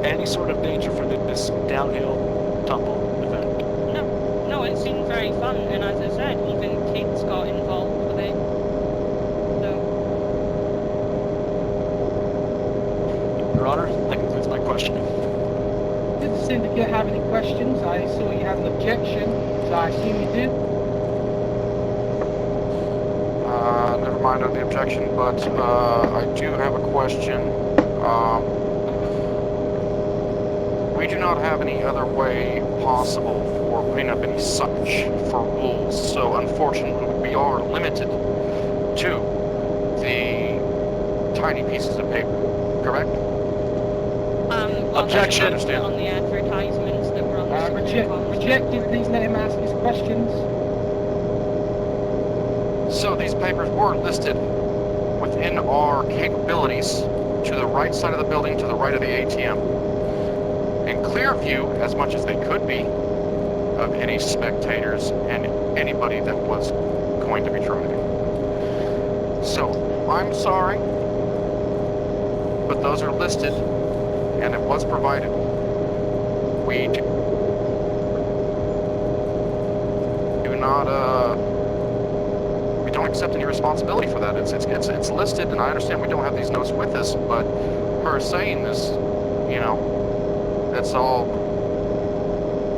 any sort of danger for this downhill tumble event. No, it seemed very fun, and as I said, even kids got involved with it. So, Your Honor, that concludes my questioning. Did the syndicate have any questions? I saw you had an objection, so I assume you do. Never mind on the objection, but I do have a question. We do not have any other way possible for putting up any such for rules, so unfortunately we are limited to the tiny pieces of paper, correct? well, Objection. that's on the advertisements that were on the Rejected. Please let him ask his questions. So these papers were listed within our capabilities to the right side of the building, to the right of the ATM. In clear view, as much as they could be, of any spectators and anybody that was going to be driving. So, I'm sorry, but those are listed, and it was provided. We do not, we don't accept any responsibility for that. It's listed, and I understand we don't have these notes with us, but her saying this, you know, that's all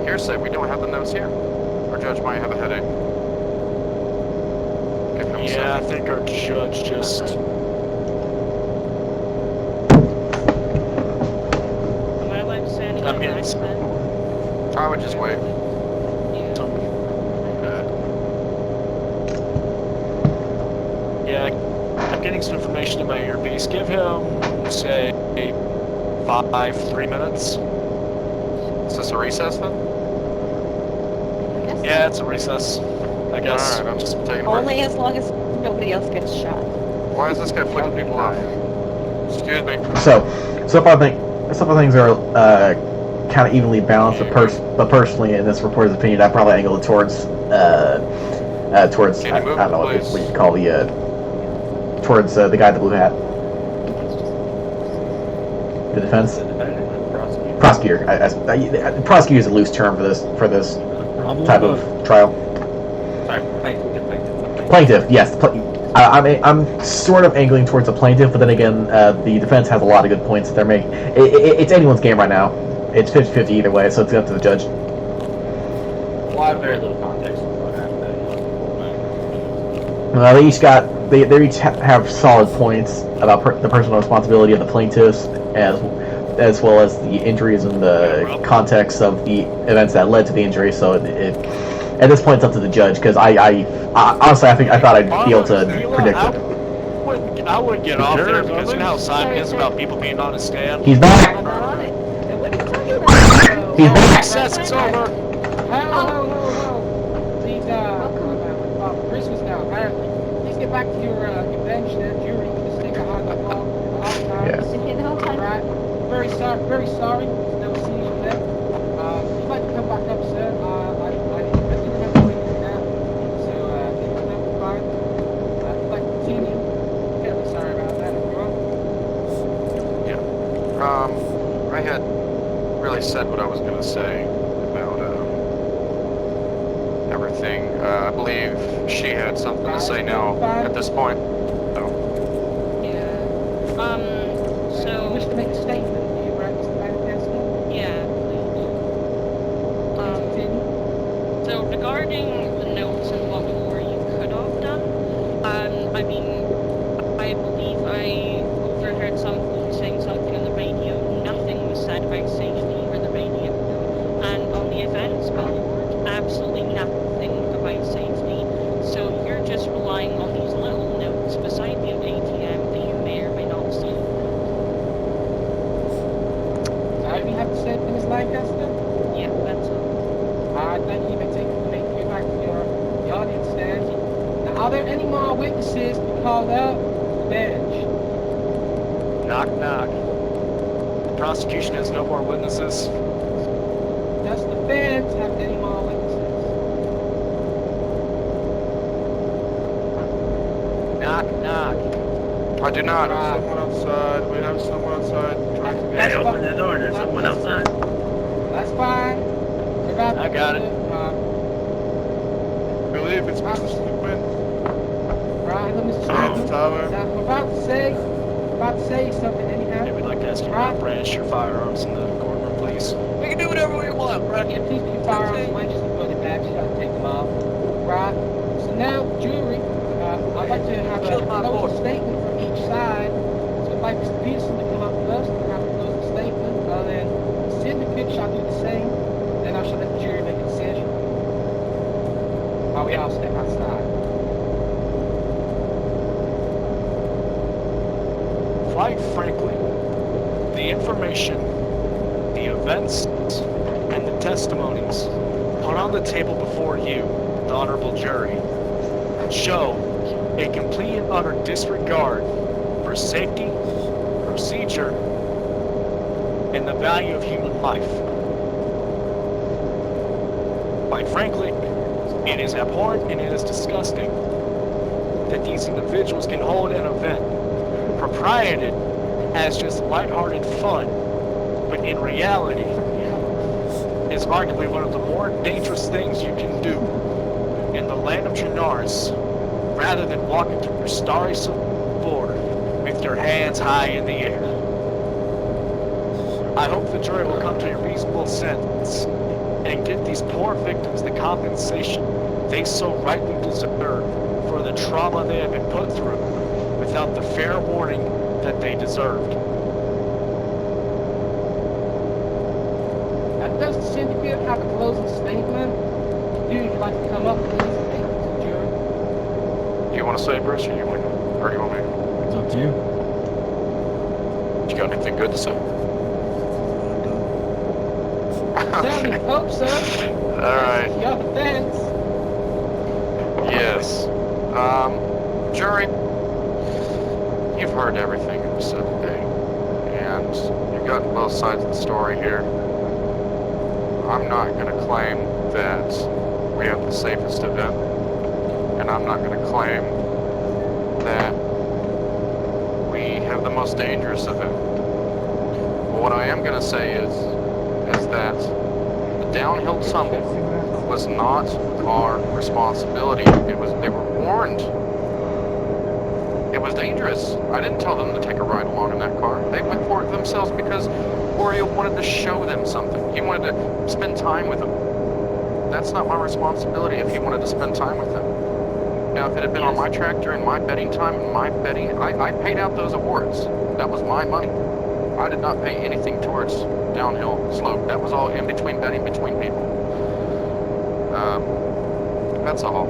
hearsay. We don't have the notes here. Our judge might have a headache. Yeah, I think our judge just... Am I allowed to say anything? I'm getting I would just wait. Yeah, I'm getting some information in my earpiece. Give him, say, 3 minutes. Is this a recess then? Yeah, it's a recess, I guess. Alright, I'm just taking a break. Only as long as nobody else gets shot. Why is this guy flicking people off? Excuse me. So far things are kind of evenly balanced, but personally, in this reporter's opinion, I probably angle it towards I don't know what you call the towards the guy in the blue hat. The defense. Prosecutor. Prosecutor is a loose term for this type of trial. Sorry, Plaintiff, yes. I'm sort of angling towards the plaintiff, but then again, the defense has a lot of good points that they're making. It's anyone's game right now. It's 50-50 either way, so it's up to the judge. Well, I have very little context on what happened. They each have solid points about the personal responsibility of the plaintiffs, as well as the injuries and the context of the events that led to the injury. So at this point, it's up to the judge, because I honestly I thought I'd be able to predict it. I would get off there, because you know how Simon is about people being on his stand. He's back. He's back. Recess, it's over. Please, Christmas now, apparently. Please get back to your bench there, jury. Just stay behind the wall. Yeah. Right. Very sorry. Never seen you there. If you'd like to come back up, sir, I do remember where you're now. So, if you remember fine. If you'd like to continue, terribly sorry about that, everyone. I had really said what I was going to say about everything. I believe she had something to say now at this point. So. So, you wish to make a statement, do you, right, Mr. Lancaster? Yeah, please. So regarding the notes and what more you could have done, I mean, I believe I overheard someone saying something on the radio. Nothing was said about safety over the radio, and on the events billboard, absolutely nothing about safety. So you're just relying on these little notes beside the ATM that you may or may not see. Do you have to say, Ms. Lancaster? Yeah, that's all. Alright, thank you. Make you back to your audience stand. Now, are there any more witnesses to be called out to the bench? Knock, knock. The prosecution has no more witnesses. Does the defense have any more witnesses? Knock, knock. I do not. Someone outside. We have someone outside trying to Hey, open the door. There's someone outside. That's fine. I got it. I believe it's Mr. Stupid. Right, let me see. Sam's Tower. Now, I'm about to say something anyhow. Yeah, we'd like to ask you to not brandish your firearms in the courtroom, please. We can do whatever we want, right? Yeah, please put your firearms away, just put it back, just gotta take them off. Right. So now, jury, I'd like to have a closing statement from each side. So I'd like Mr. Peterson to come up first and have a closing statement. Then the syndicate shall do the same. Then I shall let the jury make a decision. While we all step outside. Quite frankly, the information, the events, and the testimonies put on the table before you, the honorable jury, show a complete and utter disregard for safety, procedure, and the value of human life. Quite frankly, it is abhorrent and it is disgusting that these individuals can hold an event proprieted as just lighthearted fun, but in reality is arguably one of the more dangerous things you can do in the land of Jannaris, rather than walking through starry border with your hands high in the air. I hope the jury will come to a reasonable sense and give these poor victims the compensation they so rightly deserve for the trauma they have been put through without the fair warning that they deserved. Does the syndicate have a closing statement? Dude, you'd like to come up, please, and make it to the jury? Do you want to say, Bruce, or you want me? It's up to you. You got anything good to say? Certainly hope so. Alright. Your defense. Yes. Jury, you've heard everything that was said today, and you've gotten both sides of the story here. I'm not going to claim that we have the safest event, and I'm not going to claim that we have the most dangerous event. But what I am going to say is that the downhill tumble was not our responsibility. They were warned. It was dangerous. I didn't tell them to take a ride along in that car. They went for it themselves because Oreo wanted to show them something. He wanted to spend time with them. That's not my responsibility if he wanted to spend time with them. Now, if it had been on my track during my betting time and my betting, I paid out those awards. That was my money. I did not pay anything towards downhill slope. That was all in between betting between people. That's all.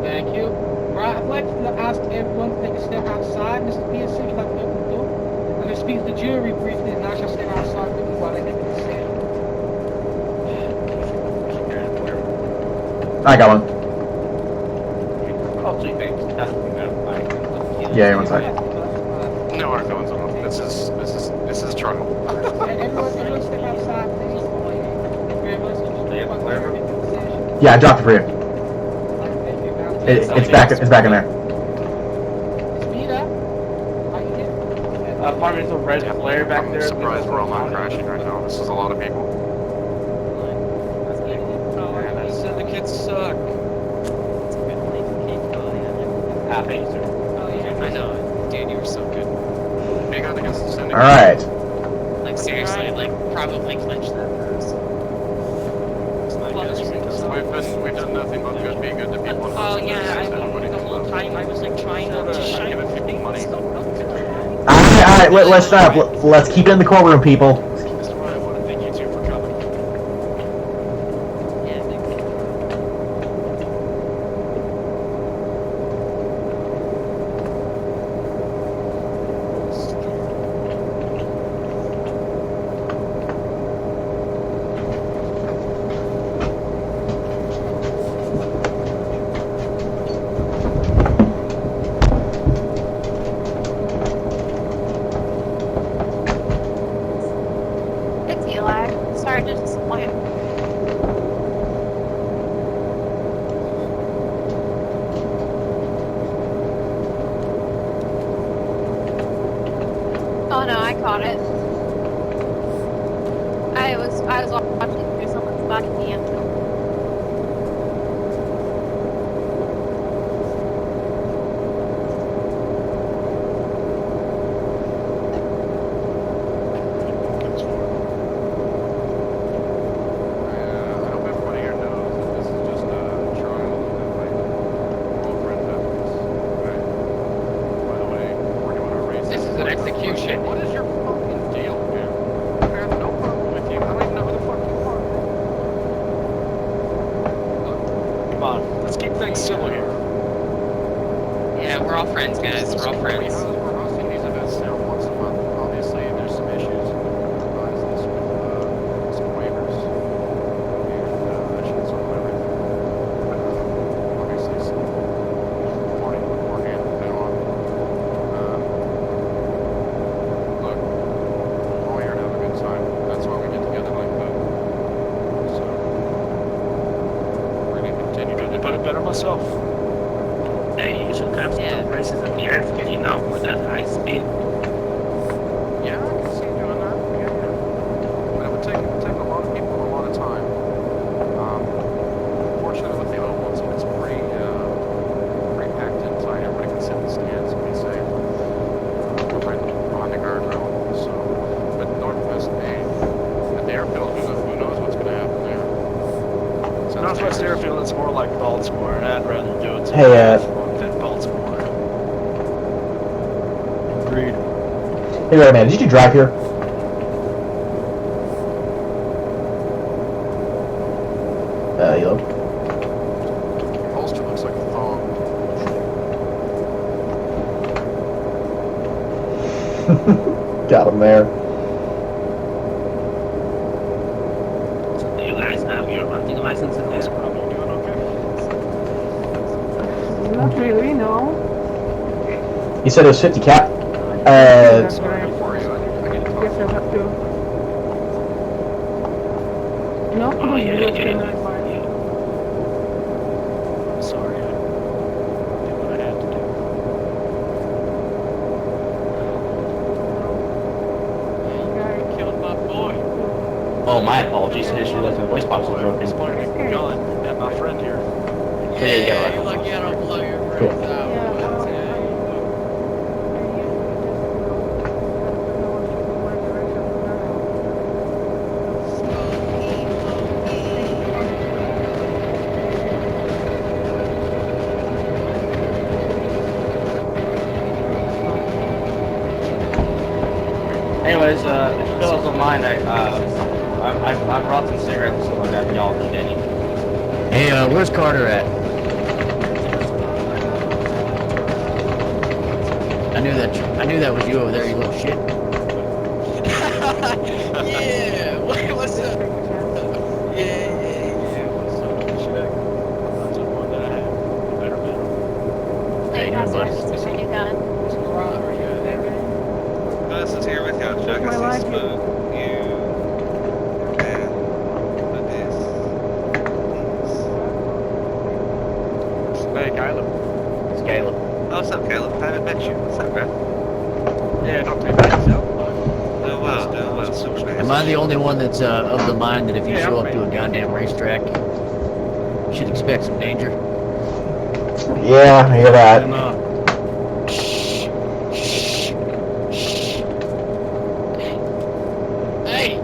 Thank you. Right, I'd like to ask everyone to take a step outside. Mr. Pearson, you'd like to open the door? I'm going to speak to the jury briefly, and I shall step outside with you while they make a decision. I got one. Oh, so you think that's Yeah, one sec. No, our phones on. This is trouble. Everyone step outside, please. Yeah, I dropped it for you. It's back in there. Speed up. Apartment's a red flare back there. I'm surprised we're all not crashing right now. This is a lot of people. Man, that syndicate suck. Happy, sir. I know, dude, you were so good. What do you got against the syndicate? Alright. Like, seriously, like, probably clinch that first. We've done nothing but good, be good to people. Oh, yeah, the whole time I was, like, trying not to shine. Giving people money. Alright, let's stop. Let's keep it in the courtroom, people. Mr. Ryan, I want to thank you two for coming. Yeah, thank you. It's Eli. Sorry to disappoint. Oh no, I caught it. I was watching through someone's body cam. I hope everybody here knows that this is just a trial and that my girlfriend happens. Right? By the way, we're doing our race. This is an execution. What is your fucking deal, man? I have no problem with you. I don't even know who the fuck you are. Come on, let's keep things civil here. Yeah, we're all friends, guys. We're all friends. We're hosting these events now once a month. Obviously, there's some issues. Revise this with some waivers. And that should solve everything. Obviously, some reporting beforehand from now on. Look, we're all here to have a good time. That's why we get together like that. So, we're going to continue to do Put it better myself. Hey, you should have some races at the earth, you know, with that high speed. Yeah, I can see doing that. Yeah. But it would take a lot of people and a lot of time. Fortunately, with the ovals, it's pretty packed in tight. Everybody can sit in the stands and be safe. We're right behind the guardrail. So, but Northwest Maine, at the airfield, who knows what's going to happen there? Sounds Northwest dangerous. feel it's more like Baltimore, and I'd rather do it to Hey, than Baltimore. Agreed. Hey, right, man, did you drive here? Hello? Holster looks like a thong. Got him there. Do you guys have your hunting licenses there? Not really, no. You said it was 50 cap? That's right. Guess I have to. No, Oh, yeah, you yeah. Sorry, I did what I had to do. Killed my boy. Oh, my apologies. I just realized my voice box was broken. John, and my friend here. There you go. You're lucky I don't blow your Cool. brains out. Anyways, if you fellas don't mind, I brought some cigarettes and stuff like that. Y'all need any? Hey, where's Carter at? I knew that was you over there, you little shit. Yeah, what's up? Yeah, what's up? Check. That's the one that I have. Better. Hey, you bud. This is here with you, Chuck. I see Spoon, you, and this. Hey, Caleb. It's Caleb. Oh, what's up, Caleb? I haven't met you. What's up, man? Yeah, not too bad yourself. Doing well, doing well. Super nice. Am I the only one that's of the mind that if you show up to a goddamn racetrack, you should expect some danger? Yeah, I hear that. Hey!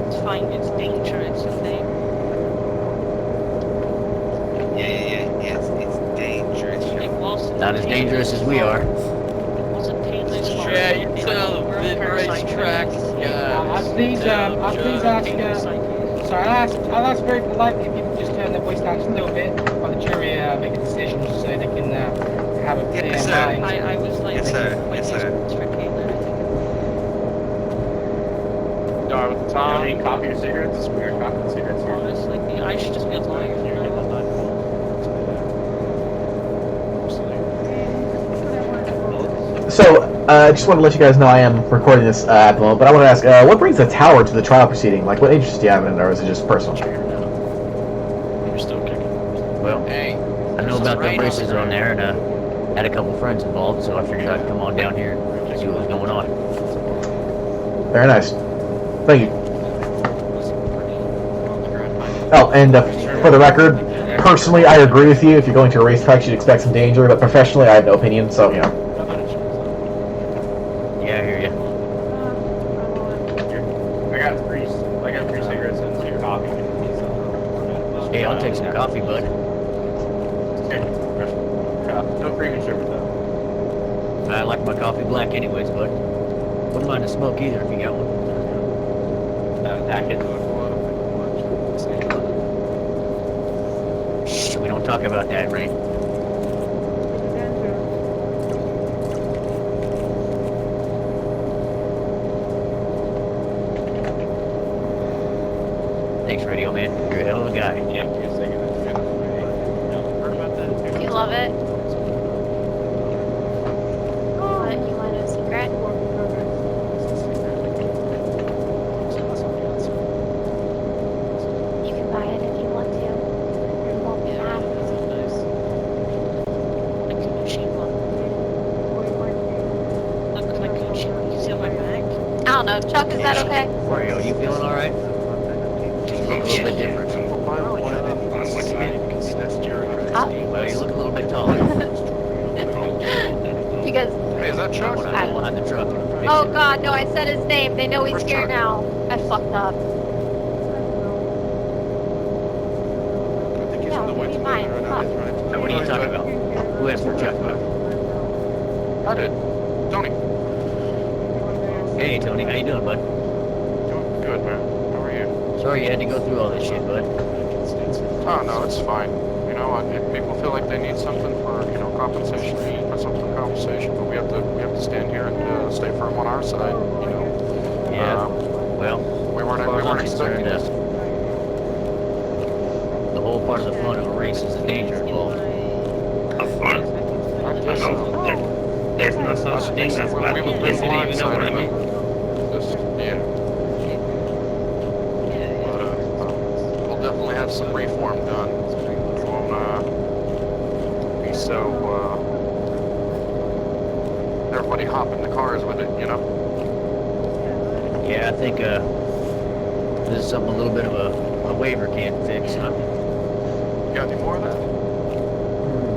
It's fine, it's dangerous, okay? Yeah, it's dangerous. Not as dangerous as we are. Yeah, you tell the racetrack Please ask, sorry, I'll ask very politely if you can just turn the voice down just a little bit while the jury make a decision so they can have a clear Yes, sir. mind. I was like, Yes, sir. Yes, sir. with the time. You copy your cigarettes? It's weird copying cigarettes here. Honestly, I should just be able to like, So, I just want to let you guys know I am recording this at the moment, but I want to ask, what brings the tower to the trial proceeding? Like, what interest do you have in it, or is it just personal? You're still kicking. Well, Hey. I know about the races on there, and had a couple friends involved, so I figured I'd come on down here and see what was going on. Very nice. Thank you. Oh, and for the record, personally, I agree with you. If you're going to a racetrack, you should expect some danger, but professionally, I have no opinion, so, you know. Yeah, I hear you. I got three cigarettes and your coffee. Hey, I'll take some coffee, bud. No cream sugar though. I like my coffee black anyways, bud. Wouldn't mind a smoke either if you got one. That kid. Shh, we don't talk about that, Ray. Thanks, Radio Man. You're a hell of a guy. Yeah, you're saying that. do you love it? What, you want a secret? You can buy it if you want to. You won't be happy. The Gucci one. Look at my Gucci. You can see on my back. I don't know. Chuck, is that okay? Mario, you feeling alright? You look a little bit different. Huh? Well, you look a little bit taller. Because Hey, is that Chuck? One behind the truck. Oh God, no! I said his name. They know he's Where's here Chuck? now. I fucked up. I think he's Yeah, on the way maybe to mine. right now. He's running. Now, what are you talking about? Who asked for Chuck? I did. Tony. Hey, Tony, how you doing, bud? Doing good, man. How are you? Sorry you had to go through all this shit, bud. Oh, no, it's fine. You know, if people feel like they need something for, you know, compensation, we need something for compensation, but we have to stand here and stay firm on our side, you know. Yeah. Well, we weren't as far as I'm expecting concerned, this. the whole part of the fun of a race is the danger involved. Of course. I guess so. There's no such thing as bad We've been publicity, you know what I blindsided. mean? Just, yeah. But, we'll definitely have some reform done. We won't, be so, everybody hop in the cars with it, you know? Yeah, I think this is something a little bit of a waiver can't fix, huh? You got any more of that?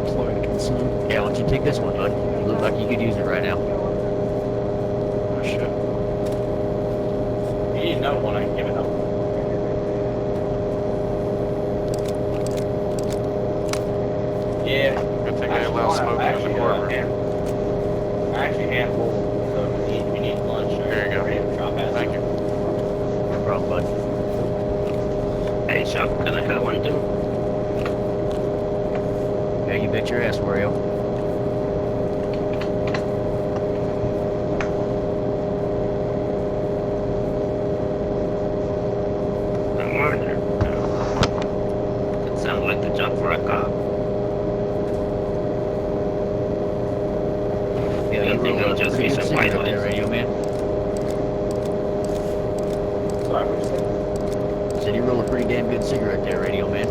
Implied consent. Yeah, why don't you take this one, bud? You look like you could use it right now. Oh, shit. You need another one, I can give it up. Yeah. Good thing they allow smoking in the courtroom. I actually handful, so if you need lunch, There you go. Thank you. No problem, bud. Hey, Chuck, can I have one too? Yeah, you bet your ass, Wario. A murder. It sounds like the job for a cop. Yeah, I you think roll it'll a just pretty be good some cigarette white there, noise. radio man. Sorry, what you said? Said you roll a pretty damn good cigarette there, radio man.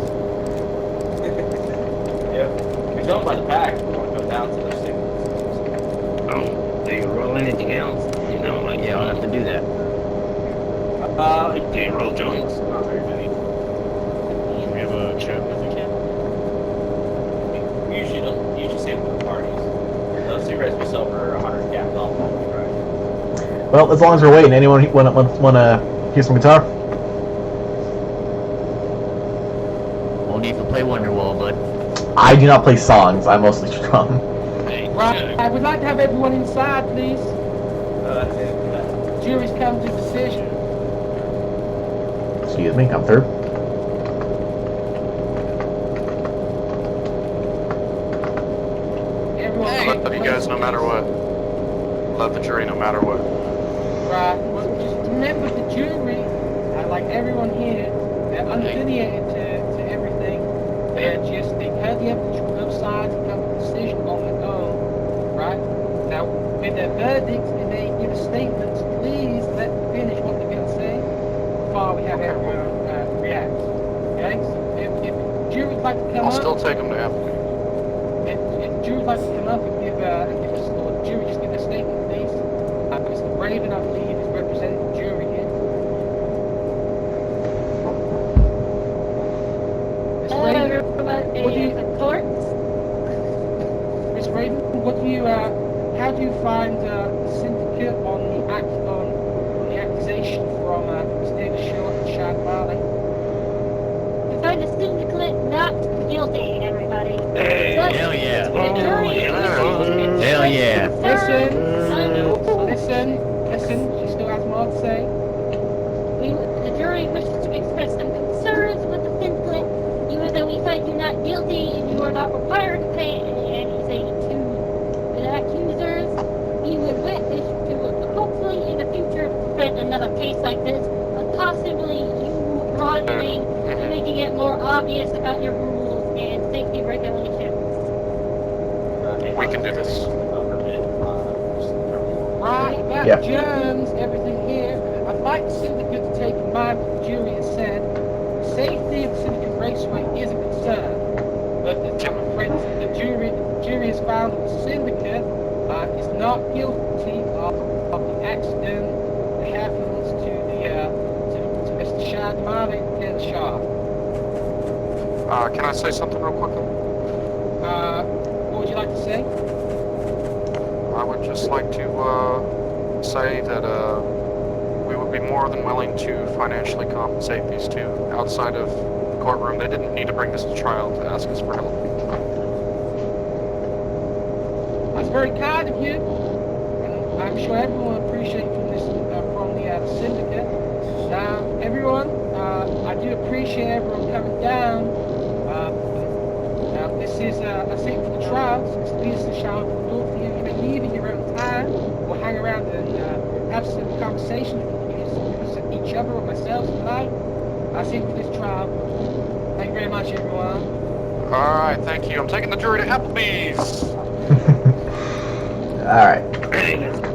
Yeah. You're going by the pack. We want to go down to the signals. Do you roll anything else? You know, like, Yeah, I'll have to do that. do you roll joints? Not very many. We have a chat with the kid. We usually save them for the parties. Those cigarettes we sell for 100 caps off, right? Well, as long as we're waiting, anyone wanna hear some guitar? Only if you play Wonderwall, bud. I do not play songs. I mostly strum. Right, I would like to have everyone inside, please. That's it. Jury's come to decision. Excuse me, I'm through. Everyone, Love you guys no matter what. Love the jury no matter what. Right. Well, just remember the jury, like everyone here, they're unaffiliated to everything. They've heard the evidence from both sides and come to a decision on their own. Right? Now, with their verdicts, and they give statements, please let them finish what they're going to say before we have everyone react. Okay? So if the jury'd like to come I'll up, still take them to Apple. if the jury'd like to come up and give us, or the jury just give a statement, please. Mr. Raven, I believe, is representing the jury here. Miss Raven, what do you, Miss Raven, what do you, how do you find the syndicate on the accusation from Mr. David Short and Shad Marley? We find the syndicate not guilty, everybody. Hell yeah. The jury Hell yeah. Listen, she still has more to say. The jury wishes to express some concerns with the syndicate. Even though we find you not guilty and you are not required to pay anything to the accusers, we would wish to hopefully in the future prevent another case like this, but possibly you broadening and making it more obvious about your rules and safety regulations. We can do this. Right, that Yeah. germs everything here. I'd like the syndicate to take in mind what the jury has said. Safety of Syndicate Raceway is a concern, but I'm afraid the jury has found that the syndicate is not guilty of the accident that happens to Mr. Shad Marley and Ken Shaw. Can I say something real quickly? What would you like to say? I would just like to say that we would be more than willing to financially compensate these two outside of the courtroom. They didn't need to bring this to trial to ask us for help. That's very kind of you. I'm sure everyone appreciates from this from the syndicate. Now, everyone, I do appreciate everyone coming down. This is a seat for the trial. So it's leads to shower the door for you. You may leave in your own time or hang around and have some conversation with each other or myself tonight. I see for this trial. Thank you very much, everyone. All right, thank you. I'm taking the jury to Applebee's. All right.